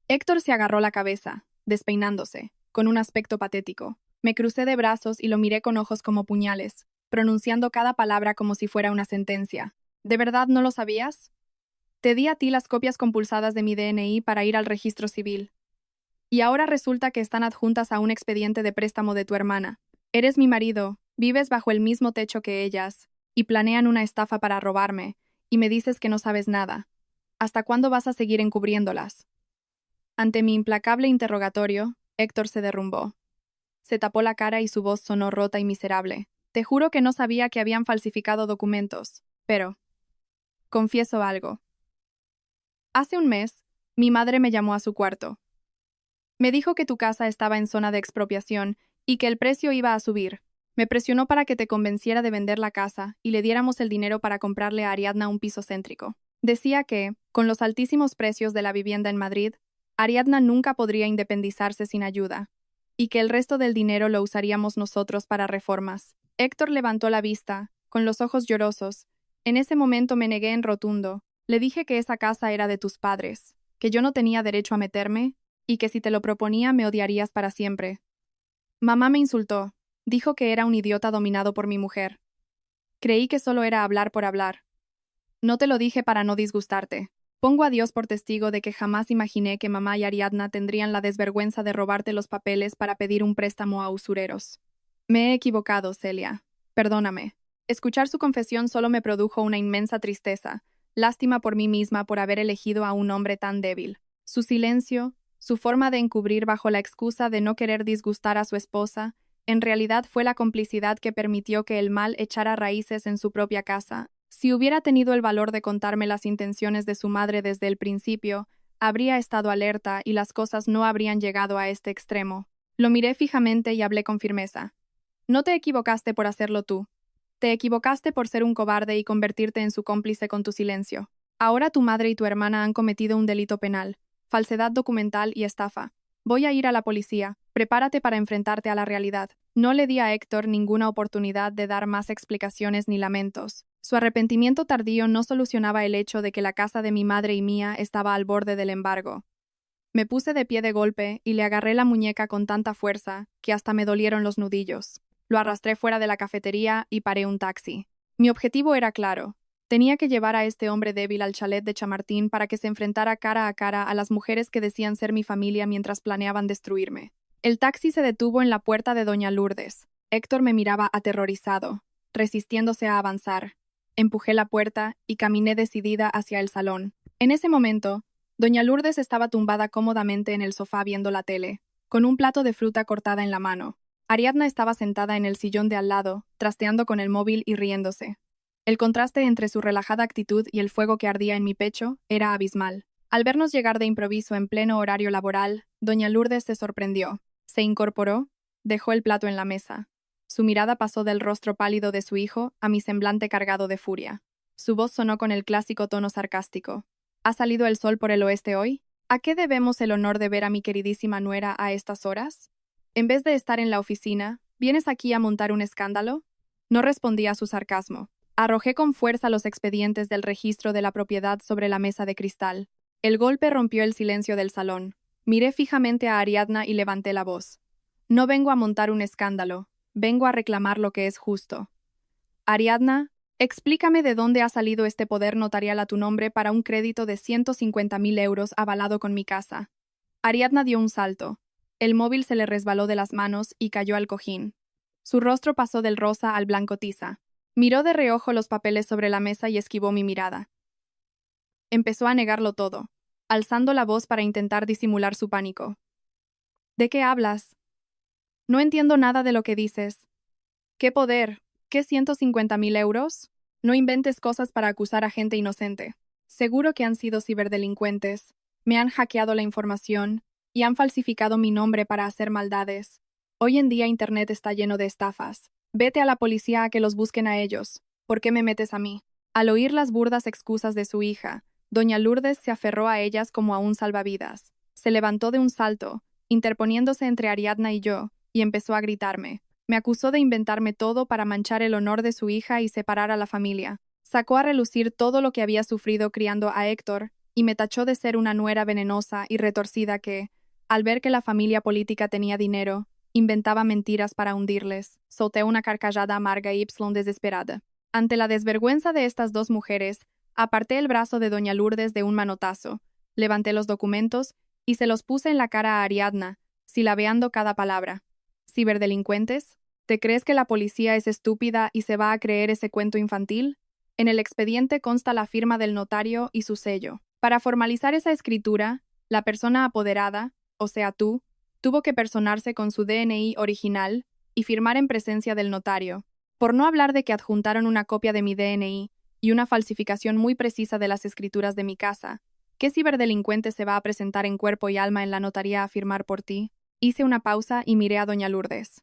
Héctor se agarró la cabeza, despeinándose, con un aspecto patético. Me crucé de brazos y lo miré con ojos como puñales, pronunciando cada palabra como si fuera una sentencia. ¿De verdad no lo sabías? Te di a ti las copias compulsadas de mi DNI para ir al registro civil. Y ahora resulta que están adjuntas a un expediente de préstamo de tu hermana. Eres mi marido, vives bajo el mismo techo que ellas, y planean una estafa para robarme, y me dices que no sabes nada. ¿Hasta cuándo vas a seguir encubriéndolas? Ante mi implacable interrogatorio, Héctor se derrumbó. Se tapó la cara y su voz sonó rota y miserable. Te juro que no sabía que habían falsificado documentos, pero... confieso algo. Hace un mes, mi madre me llamó a su cuarto. Me dijo que tu casa estaba en zona de expropiación y que el precio iba a subir. Me presionó para que te convenciera de vender la casa y le diéramos el dinero para comprarle a Ariadna un piso céntrico. Decía que, con los altísimos precios de la vivienda en Madrid, Ariadna nunca podría independizarse sin ayuda, y que el resto del dinero lo usaríamos nosotros para reformas. Héctor levantó la vista, con los ojos llorosos. En ese momento me negué en rotundo. Le dije que esa casa era de tus padres, que yo no tenía derecho a meterme, y que si te lo proponía me odiarías para siempre. Mamá me insultó. Dijo que era un idiota dominado por mi mujer. Creí que solo era hablar por hablar. No te lo dije para no disgustarte. Pongo a Dios por testigo de que jamás imaginé que mamá y Ariadna tendrían la desvergüenza de robarte los papeles para pedir un préstamo a usureros. Me he equivocado, Celia. Perdóname. Escuchar su confesión solo me produjo una inmensa tristeza, lástima por mí misma por haber elegido a un hombre tan débil. Su silencio, su forma de encubrir bajo la excusa de no querer disgustar a su esposa, en realidad fue la complicidad que permitió que el mal echara raíces en su propia casa. Si hubiera tenido el valor de contarme las intenciones de su madre desde el principio, habría estado alerta y las cosas no habrían llegado a este extremo. Lo miré fijamente y hablé con firmeza. No te equivocaste por hacerlo tú. Te equivocaste por ser un cobarde y convertirte en su cómplice con tu silencio. Ahora tu madre y tu hermana han cometido un delito penal, falsedad documental y estafa. Voy a ir a la policía. Prepárate para enfrentarte a la realidad. No le di a Héctor ninguna oportunidad de dar más explicaciones ni lamentos. Su arrepentimiento tardío no solucionaba el hecho de que la casa de mi madre y mía estaba al borde del embargo. Me puse de pie de golpe y le agarré la muñeca con tanta fuerza que hasta me dolieron los nudillos. Lo arrastré fuera de la cafetería y paré un taxi. Mi objetivo era claro. Tenía que llevar a este hombre débil al chalet de Chamartín para que se enfrentara cara a cara a las mujeres que decían ser mi familia mientras planeaban destruirme. El taxi se detuvo en la puerta de Doña Lourdes. Héctor me miraba aterrorizado, resistiéndose a avanzar. Empujé la puerta y caminé decidida hacia el salón. En ese momento, Doña Lourdes estaba tumbada cómodamente en el sofá viendo la tele, con un plato de fruta cortada en la mano. Ariadna estaba sentada en el sillón de al lado, trasteando con el móvil y riéndose. El contraste entre su relajada actitud y el fuego que ardía en mi pecho era abismal. Al vernos llegar de improviso en pleno horario laboral, Doña Lourdes se sorprendió. Se incorporó, dejó el plato en la mesa. Su mirada pasó del rostro pálido de su hijo a mi semblante cargado de furia. Su voz sonó con el clásico tono sarcástico. ¿Ha salido el sol por el oeste hoy? ¿A qué debemos el honor de ver a mi queridísima nuera a estas horas? En vez de estar en la oficina, ¿vienes aquí a montar un escándalo? No respondí a su sarcasmo. Arrojé con fuerza los expedientes del registro de la propiedad sobre la mesa de cristal. El golpe rompió el silencio del salón. Miré fijamente a Ariadna y levanté la voz. No vengo a montar un escándalo, vengo a reclamar lo que es justo. Ariadna, explícame de dónde ha salido este poder notarial a tu nombre para un crédito de 150.000 euros avalado con mi casa. Ariadna dio un salto. El móvil se le resbaló de las manos y cayó al cojín. Su rostro pasó del rosa al blanco tiza. Miró de reojo los papeles sobre la mesa y esquivó mi mirada. Empezó a negarlo todo, alzando la voz para intentar disimular su pánico. ¿De qué hablas? No entiendo nada de lo que dices. ¿Qué poder? ¿Qué 150.000 euros? No inventes cosas para acusar a gente inocente. Seguro que han sido ciberdelincuentes. Me han hackeado la información y han falsificado mi nombre para hacer maldades. Hoy en día Internet está lleno de estafas. Vete a la policía a que los busquen a ellos. ¿Por qué me metes a mí? Al oír las burdas excusas de su hija, Doña Lourdes se aferró a ellas como a un salvavidas. Se levantó de un salto, interponiéndose entre Ariadna y yo, y empezó a gritarme. Me acusó de inventarme todo para manchar el honor de su hija y separar a la familia. Sacó a relucir todo lo que había sufrido criando a Héctor, y me tachó de ser una nuera venenosa y retorcida que, al ver que la familia política tenía dinero, inventaba mentiras para hundirles. Solté una carcajada amarga y desesperada. Ante la desvergüenza de estas dos mujeres, aparté el brazo de Doña Lourdes de un manotazo, levanté los documentos y se los puse en la cara a Ariadna, silabeando cada palabra. ¿Ciberdelincuentes? ¿Te crees que la policía es estúpida y se va a creer ese cuento infantil? En el expediente consta la firma del notario y su sello. Para formalizar esa escritura, la persona apoderada, o sea tú, tuvo que personarse con su DNI original y firmar en presencia del notario. Por no hablar de que adjuntaron una copia de mi DNI y una falsificación muy precisa de las escrituras de mi casa. ¿Qué ciberdelincuente se va a presentar en cuerpo y alma en la notaría a firmar por ti? Hice una pausa y miré a doña Lourdes.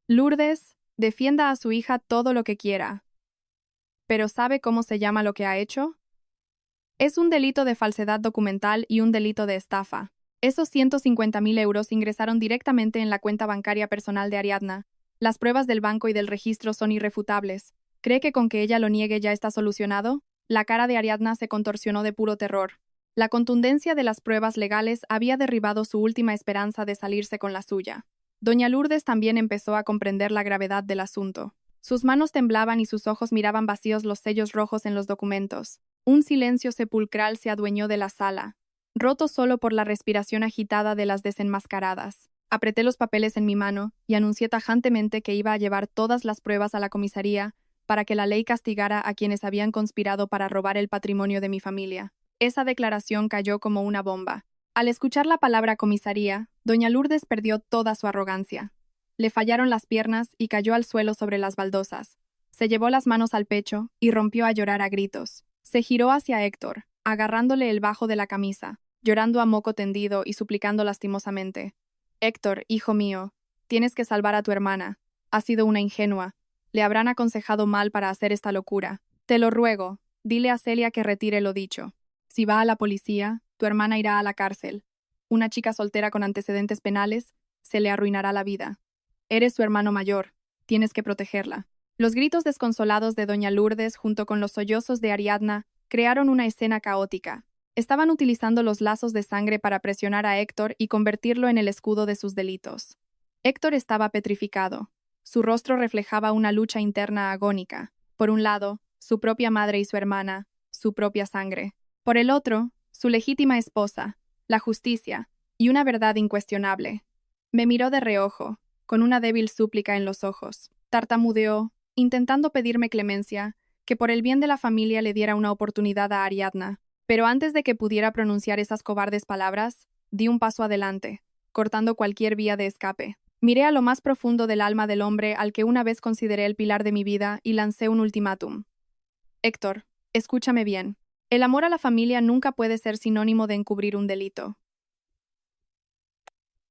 Lourdes, defienda a su hija todo lo que quiera. ¿Pero sabe cómo se llama lo que ha hecho? Es un delito de falsedad documental y un delito de estafa. Esos 150.000 euros ingresaron directamente en la cuenta bancaria personal de Ariadna. Las pruebas del banco y del registro son irrefutables. ¿Cree que con que ella lo niegue ya está solucionado? La cara de Ariadna se contorsionó de puro terror. La contundencia de las pruebas legales había derribado su última esperanza de salirse con la suya. Doña Lourdes también empezó a comprender la gravedad del asunto. Sus manos temblaban y sus ojos miraban vacíos los sellos rojos en los documentos. Un silencio sepulcral se adueñó de la sala, roto solo por la respiración agitada de las desenmascaradas. Apreté los papeles en mi mano y anuncié tajantemente que iba a llevar todas las pruebas a la comisaría para que la ley castigara a quienes habían conspirado para robar el patrimonio de mi familia. Esa declaración cayó como una bomba. Al escuchar la palabra comisaría, doña Lourdes perdió toda su arrogancia. Le fallaron las piernas y cayó al suelo sobre las baldosas. Se llevó las manos al pecho y rompió a llorar a gritos. Se giró hacia Héctor, agarrándole el bajo de la camisa, llorando a moco tendido y suplicando lastimosamente. Héctor, hijo mío, tienes que salvar a tu hermana. Ha sido una ingenua. Le habrán aconsejado mal para hacer esta locura. Te lo ruego, dile a Celia que retire lo dicho. Si va a la policía, tu hermana irá a la cárcel. Una chica soltera con antecedentes penales, se le arruinará la vida. Eres su hermano mayor, tienes que protegerla. Los gritos desconsolados de doña Lourdes junto con los sollozos de Ariadna crearon una escena caótica. Estaban utilizando los lazos de sangre para presionar a Héctor y convertirlo en el escudo de sus delitos. Héctor estaba petrificado. Su rostro reflejaba una lucha interna agónica. Por un lado, su propia madre y su hermana, su propia sangre. Por el otro, su legítima esposa, la justicia y una verdad incuestionable. Me miró de reojo, con una débil súplica en los ojos. Tartamudeó, intentando pedirme clemencia, que por el bien de la familia le diera una oportunidad a Ariadna. Pero antes de que pudiera pronunciar esas cobardes palabras, di un paso adelante, cortando cualquier vía de escape. Miré a lo más profundo del alma del hombre al que una vez consideré el pilar de mi vida y lancé un ultimátum. Héctor, escúchame bien. El amor a la familia nunca puede ser sinónimo de encubrir un delito.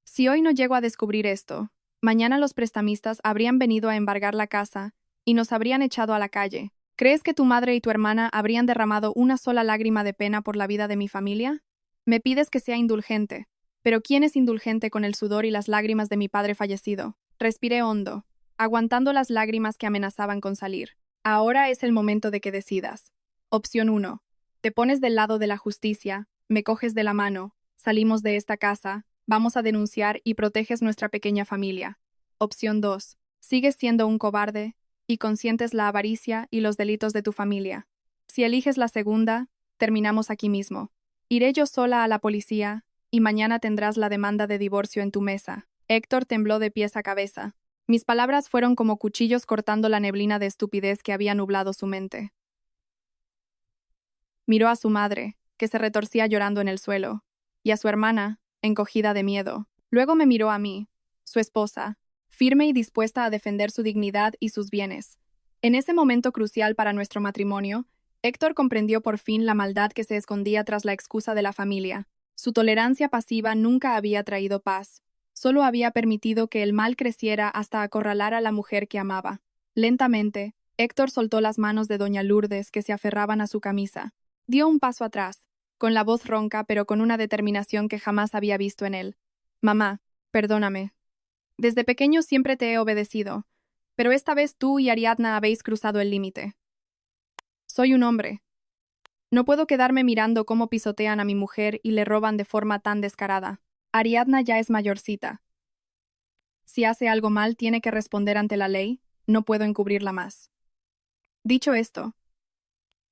Si hoy no llego a descubrir esto, mañana los prestamistas habrían venido a embargar la casa y nos habrían echado a la calle. ¿Crees que tu madre y tu hermana habrían derramado una sola lágrima de pena por la vida de mi familia? Me pides que sea indulgente. Pero ¿quién es indulgente con el sudor y las lágrimas de mi padre fallecido? Respiré hondo, aguantando las lágrimas que amenazaban con salir. Ahora es el momento de que decidas. Opción 1. Te pones del lado de la justicia, me coges de la mano, salimos de esta casa, vamos a denunciar y proteges nuestra pequeña familia. Opción 2. Sigues siendo un cobarde y consientes la avaricia y los delitos de tu familia. Si eliges la segunda, terminamos aquí mismo. Iré yo sola a la policía y mañana tendrás la demanda de divorcio en tu mesa. Héctor tembló de pies a cabeza. Mis palabras fueron como cuchillos cortando la neblina de estupidez que había nublado su mente. Miró a su madre, que se retorcía llorando en el suelo, y a su hermana, encogida de miedo. Luego me miró a mí, su esposa, firme y dispuesta a defender su dignidad y sus bienes. En ese momento crucial para nuestro matrimonio, Héctor comprendió por fin la maldad que se escondía tras la excusa de la familia. Su tolerancia pasiva nunca había traído paz, solo había permitido que el mal creciera hasta acorralar a la mujer que amaba. Lentamente, Héctor soltó las manos de doña Lourdes que se aferraban a su camisa. Dio un paso atrás, con la voz ronca pero con una determinación que jamás había visto en él. Mamá, perdóname. Desde pequeño siempre te he obedecido, pero esta vez tú y Ariadna habéis cruzado el límite. Soy un hombre. No puedo quedarme mirando cómo pisotean a mi mujer y le roban de forma tan descarada. Ariadna ya es mayorcita. Si hace algo mal, tiene que responder ante la ley, no puedo encubrirla más. Dicho esto,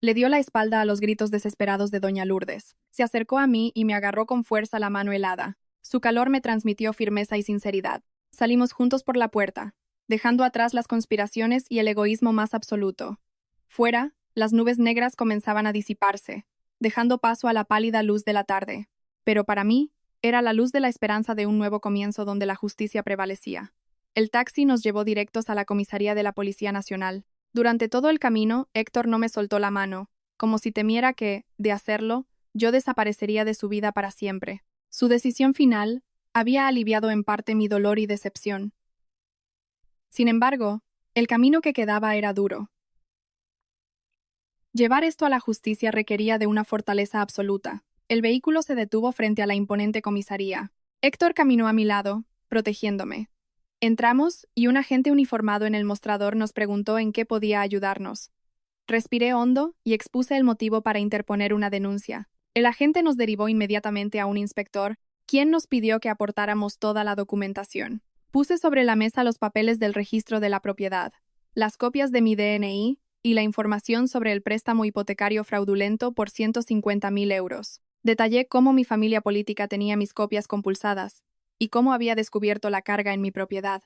Le dio la espalda a los gritos desesperados de doña Lourdes. Se acercó a mí y me agarró con fuerza la mano helada. Su calor me transmitió firmeza y sinceridad. Salimos juntos por la puerta, dejando atrás las conspiraciones y el egoísmo más absoluto. Fuera, las nubes negras comenzaban a disiparse, dejando paso a la pálida luz de la tarde. Pero para mí, era la luz de la esperanza de un nuevo comienzo donde la justicia prevalecía. El taxi nos llevó directos a la comisaría de la Policía Nacional. Durante todo el camino, Héctor no me soltó la mano, como si temiera que, de hacerlo, yo desaparecería de su vida para siempre. Su decisión final había aliviado en parte mi dolor y decepción. Sin embargo, el camino que quedaba era duro. Llevar esto a la justicia requería de una fortaleza absoluta. El vehículo se detuvo frente a la imponente comisaría. Héctor caminó a mi lado, protegiéndome. Entramos y un agente uniformado en el mostrador nos preguntó en qué podía ayudarnos. Respiré hondo y expuse el motivo para interponer una denuncia. El agente nos derivó inmediatamente a un inspector, quien nos pidió que aportáramos toda la documentación. Puse sobre la mesa los papeles del registro de la propiedad, las copias de mi DNI y la información sobre el préstamo hipotecario fraudulento por 150.000 euros. Detallé cómo mi familia política tenía mis copias compulsadas y cómo había descubierto la carga en mi propiedad.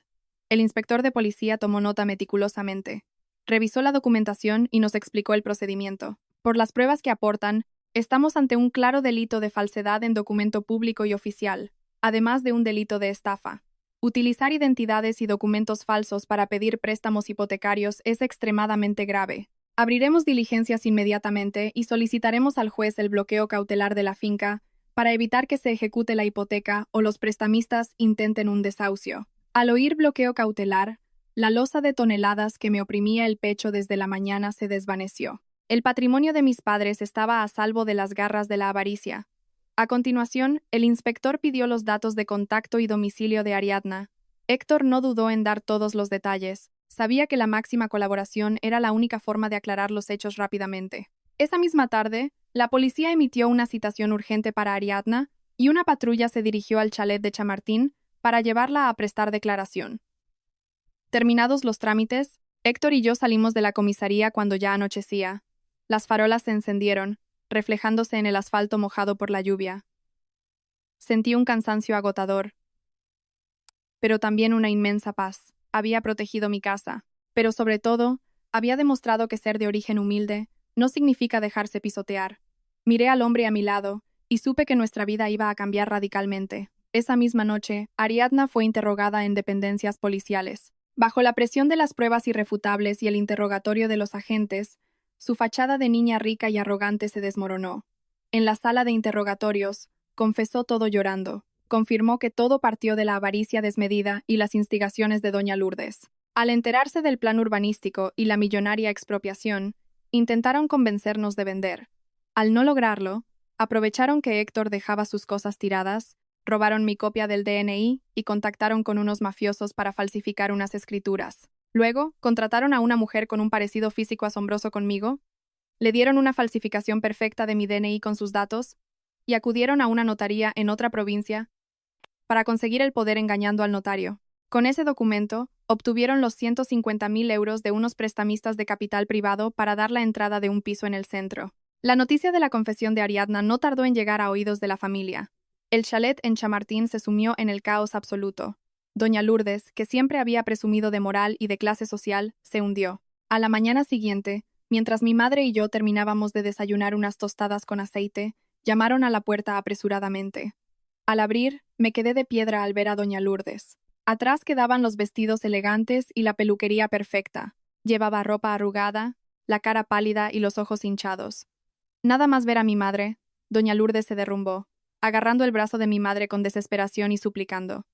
El inspector de policía tomó nota meticulosamente. Revisó la documentación y nos explicó el procedimiento. Por las pruebas que aportan, estamos ante un claro delito de falsedad en documento público y oficial, además de un delito de estafa. Utilizar identidades y documentos falsos para pedir préstamos hipotecarios es extremadamente grave. Abriremos diligencias inmediatamente y solicitaremos al juez el bloqueo cautelar de la finca para evitar que se ejecute la hipoteca o los prestamistas intenten un desahucio. Al oír bloqueo cautelar, la losa de toneladas que me oprimía el pecho desde la mañana se desvaneció. El patrimonio de mis padres estaba a salvo de las garras de la avaricia. A continuación, el inspector pidió los datos de contacto y domicilio de Ariadna. Héctor no dudó en dar todos los detalles. Sabía que la máxima colaboración era la única forma de aclarar los hechos rápidamente. Esa misma tarde, la policía emitió una citación urgente para Ariadna y una patrulla se dirigió al chalet de Chamartín para llevarla a prestar declaración. Terminados los trámites, Héctor y yo salimos de la comisaría cuando ya anochecía. Las farolas se encendieron, reflejándose en el asfalto mojado por la lluvia. Sentí un cansancio agotador, pero también una inmensa paz. Había protegido mi casa, pero sobre todo, había demostrado que ser de origen humilde no significa dejarse pisotear. Miré al hombre a mi lado y supe que nuestra vida iba a cambiar radicalmente. Esa misma noche, Ariadna fue interrogada en dependencias policiales. Bajo la presión de las pruebas irrefutables y el interrogatorio de los agentes, su fachada de niña rica y arrogante se desmoronó. En la sala de interrogatorios, confesó todo llorando. Confirmó que todo partió de la avaricia desmedida y las instigaciones de doña Lourdes. Al enterarse del plan urbanístico y la millonaria expropiación, intentaron convencernos de vender. Al no lograrlo, aprovecharon que Héctor dejaba sus cosas tiradas, robaron mi copia del DNI y contactaron con unos mafiosos para falsificar unas escrituras. Luego, contrataron a una mujer con un parecido físico asombroso conmigo, le dieron una falsificación perfecta de mi DNI con sus datos y acudieron a una notaría en otra provincia para conseguir el poder engañando al notario. Con ese documento, obtuvieron los 150.000 euros de unos prestamistas de capital privado para dar la entrada de un piso en el centro. La noticia de la confesión de Ariadna no tardó en llegar a oídos de la familia. El chalet en Chamartín se sumió en el caos absoluto. Doña Lourdes, que siempre había presumido de moral y de clase social, se hundió. A la mañana siguiente, mientras mi madre y yo terminábamos de desayunar unas tostadas con aceite, llamaron a la puerta apresuradamente. Al abrir, me quedé de piedra al ver a doña Lourdes. Atrás quedaban los vestidos elegantes y la peluquería perfecta. Llevaba ropa arrugada, la cara pálida y los ojos hinchados. Nada más ver a mi madre, doña Lourdes se derrumbó, agarrando el brazo de mi madre con desesperación y suplicando.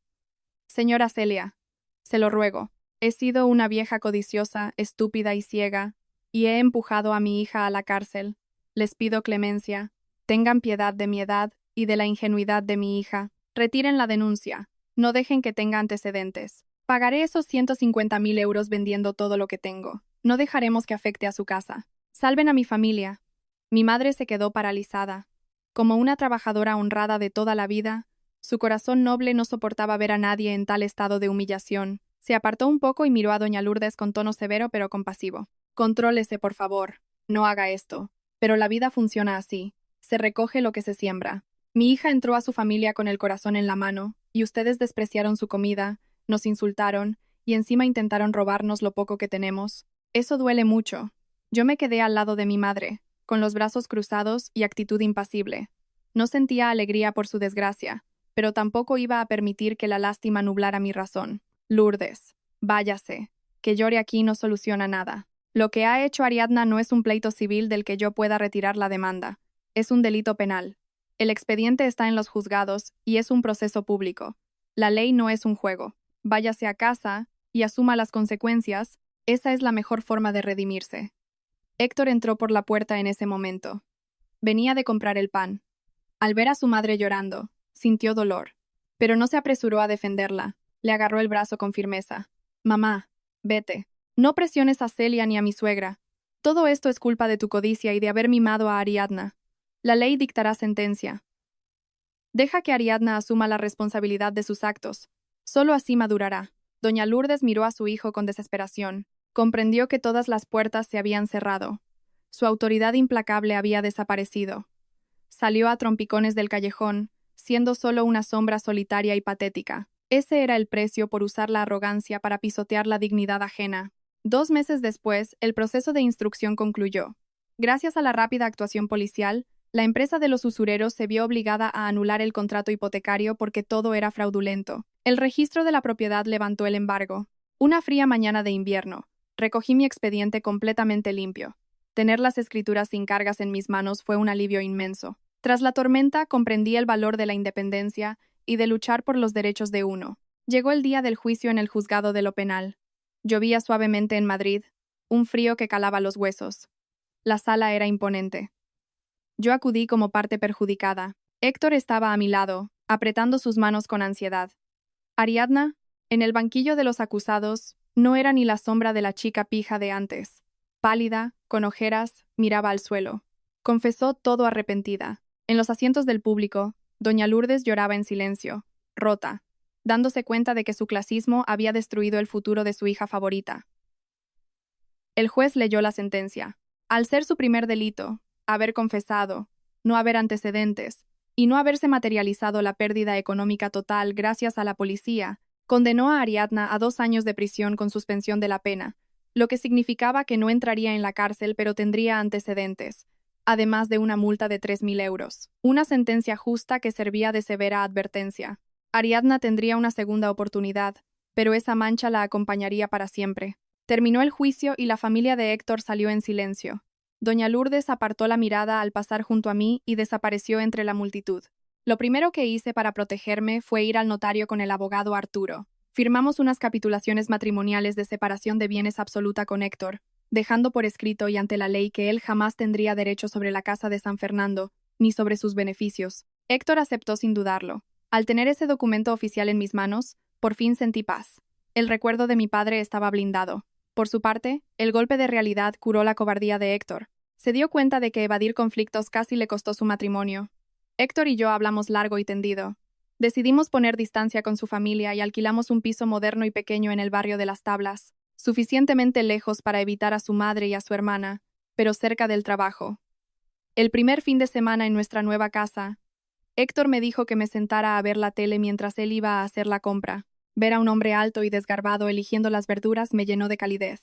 Señora Celia, se lo ruego, he sido una vieja codiciosa, estúpida y ciega, y he empujado a mi hija a la cárcel. Les pido clemencia, tengan piedad de mi edad y de la ingenuidad de mi hija. Retiren la denuncia, no dejen que tenga antecedentes. Pagaré esos 150.000 euros vendiendo todo lo que tengo. No dejaremos que afecte a su casa. Salven a mi familia. Mi madre se quedó paralizada. Como una trabajadora honrada de toda la vida, su corazón noble no soportaba ver a nadie en tal estado de humillación. Se apartó un poco y miró a doña Lourdes con tono severo pero compasivo. Contrólese, por favor. no haga esto. Pero la vida funciona así. Se recoge lo que se siembra. Mi hija entró a su familia con el corazón en la mano, y ustedes despreciaron su comida, nos insultaron, y encima intentaron robarnos lo poco que tenemos. Eso duele mucho. Yo me quedé al lado de mi madre, con los brazos cruzados y actitud impasible. No sentía alegría por su desgracia, pero tampoco iba a permitir que la lástima nublara mi razón. Lourdes, váyase. Que llore aquí no soluciona nada. Lo que ha hecho Ariadna no es un pleito civil del que yo pueda retirar la demanda. Es un delito penal. El expediente está en los juzgados y es un proceso público. La ley no es un juego. Váyase a casa y asuma las consecuencias. Esa es la mejor forma de redimirse. Héctor entró por la puerta en ese momento. Venía de comprar el pan. Al ver a su madre llorando, sintió dolor. Pero no se apresuró a defenderla. Le agarró el brazo con firmeza. Mamá, vete. No presiones a Celia ni a mi suegra. Todo esto es culpa de tu codicia y de haber mimado a Ariadna. La ley dictará sentencia. Deja que Ariadna asuma la responsabilidad de sus actos. Solo así madurará. Doña Lourdes miró a su hijo con desesperación. Comprendió que todas las puertas se habían cerrado. Su autoridad implacable había desaparecido. Salió a trompicones del callejón, siendo solo una sombra solitaria y patética. Ese era el precio por usar la arrogancia para pisotear la dignidad ajena. 2 meses después, el proceso de instrucción concluyó. Gracias a la rápida actuación policial, la empresa de los usureros se vio obligada a anular el contrato hipotecario porque todo era fraudulento. El registro de la propiedad levantó el embargo. Una fría mañana de invierno, recogí mi expediente completamente limpio. Tener las escrituras sin cargas en mis manos fue un alivio inmenso. Tras la tormenta, comprendí el valor de la independencia y de luchar por los derechos de uno. Llegó el día del juicio en el juzgado de lo penal. Llovía suavemente en Madrid, un frío que calaba los huesos. La sala era imponente. Yo acudí como parte perjudicada. Héctor estaba a mi lado, apretando sus manos con ansiedad. Ariadna, en el banquillo de los acusados, no era ni la sombra de la chica pija de antes. Pálida, con ojeras, miraba al suelo. Confesó todo arrepentida. En los asientos del público, doña Lourdes lloraba en silencio, rota, dándose cuenta de que su clasismo había destruido el futuro de su hija favorita. El juez leyó la sentencia. Al ser su primer delito, haber confesado, no haber antecedentes, y no haberse materializado la pérdida económica total gracias a la policía, condenó a Ariadna a 2 años de prisión con suspensión de la pena, lo que significaba que no entraría en la cárcel pero tendría antecedentes, además de una multa de 3.000 euros. Una sentencia justa que servía de severa advertencia. Ariadna tendría una segunda oportunidad, pero esa mancha la acompañaría para siempre. Terminó el juicio y la familia de Héctor salió en silencio. Doña Lourdes apartó la mirada al pasar junto a mí y desapareció entre la multitud. Lo primero que hice para protegerme fue ir al notario con el abogado Arturo. Firmamos unas capitulaciones matrimoniales de separación de bienes absoluta con Héctor, dejando por escrito y ante la ley que él jamás tendría derecho sobre la casa de San Fernando, ni sobre sus beneficios. Héctor aceptó sin dudarlo. Al tener ese documento oficial en mis manos, por fin sentí paz. El recuerdo de mi padre estaba blindado. Por su parte, el golpe de realidad curó la cobardía de Héctor. Se dio cuenta de que evadir conflictos casi le costó su matrimonio. Héctor y yo hablamos largo y tendido. Decidimos poner distancia con su familia y alquilamos un piso moderno y pequeño en el barrio de Las Tablas, suficientemente lejos para evitar a su madre y a su hermana, pero cerca del trabajo. El primer fin de semana en nuestra nueva casa, Héctor me dijo que me sentara a ver la tele mientras él iba a hacer la compra. Ver a un hombre alto y desgarbado eligiendo las verduras me llenó de calidez.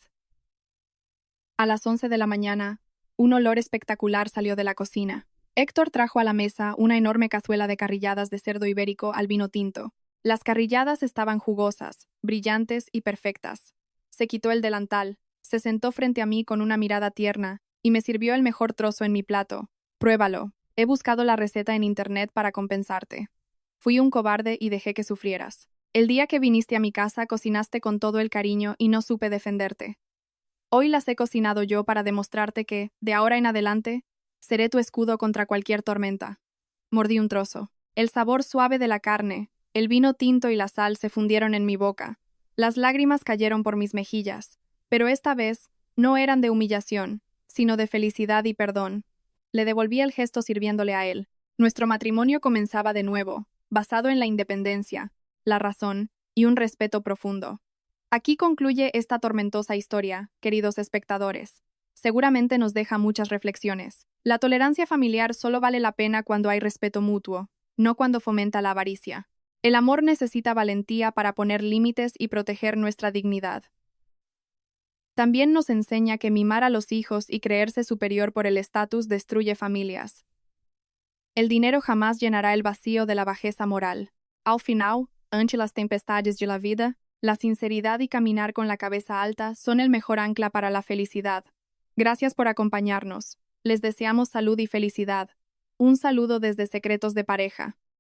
A las 11 de la mañana, un olor espectacular salió de la cocina. Héctor trajo a la mesa una enorme cazuela de carrilladas de cerdo ibérico al vino tinto. Las carrilladas estaban jugosas, brillantes y perfectas. Se quitó el delantal, se sentó frente a mí con una mirada tierna y me sirvió el mejor trozo en mi plato. Pruébalo. He buscado la receta en internet para compensarte. Fui un cobarde y dejé que sufrieras. El día que viniste a mi casa cocinaste con todo el cariño y no supe defenderte. Hoy las he cocinado yo para demostrarte que, de ahora en adelante, seré tu escudo contra cualquier tormenta. Mordí un trozo. El sabor suave de la carne, el vino tinto y la sal se fundieron en mi boca. Las lágrimas cayeron por mis mejillas, pero esta vez no eran de humillación, sino de felicidad y perdón. Le devolví el gesto sirviéndole a él. Nuestro matrimonio comenzaba de nuevo, basado en la independencia, la razón y un respeto profundo. Aquí concluye esta tormentosa historia, queridos espectadores. seguramente nos deja muchas reflexiones. La tolerancia familiar solo vale la pena cuando hay respeto mutuo, no cuando fomenta la avaricia. El amor necesita valentía para poner límites y proteger nuestra dignidad. También nos enseña que mimar a los hijos y creerse superior por el estatus destruye familias. El dinero jamás llenará el vacío de la bajeza moral. Al final, ante las tempestades de la vida, la sinceridad y caminar con la cabeza alta son el mejor ancla para la felicidad. Gracias por acompañarnos. Les deseamos salud y felicidad. Un saludo desde Secretos de Pareja.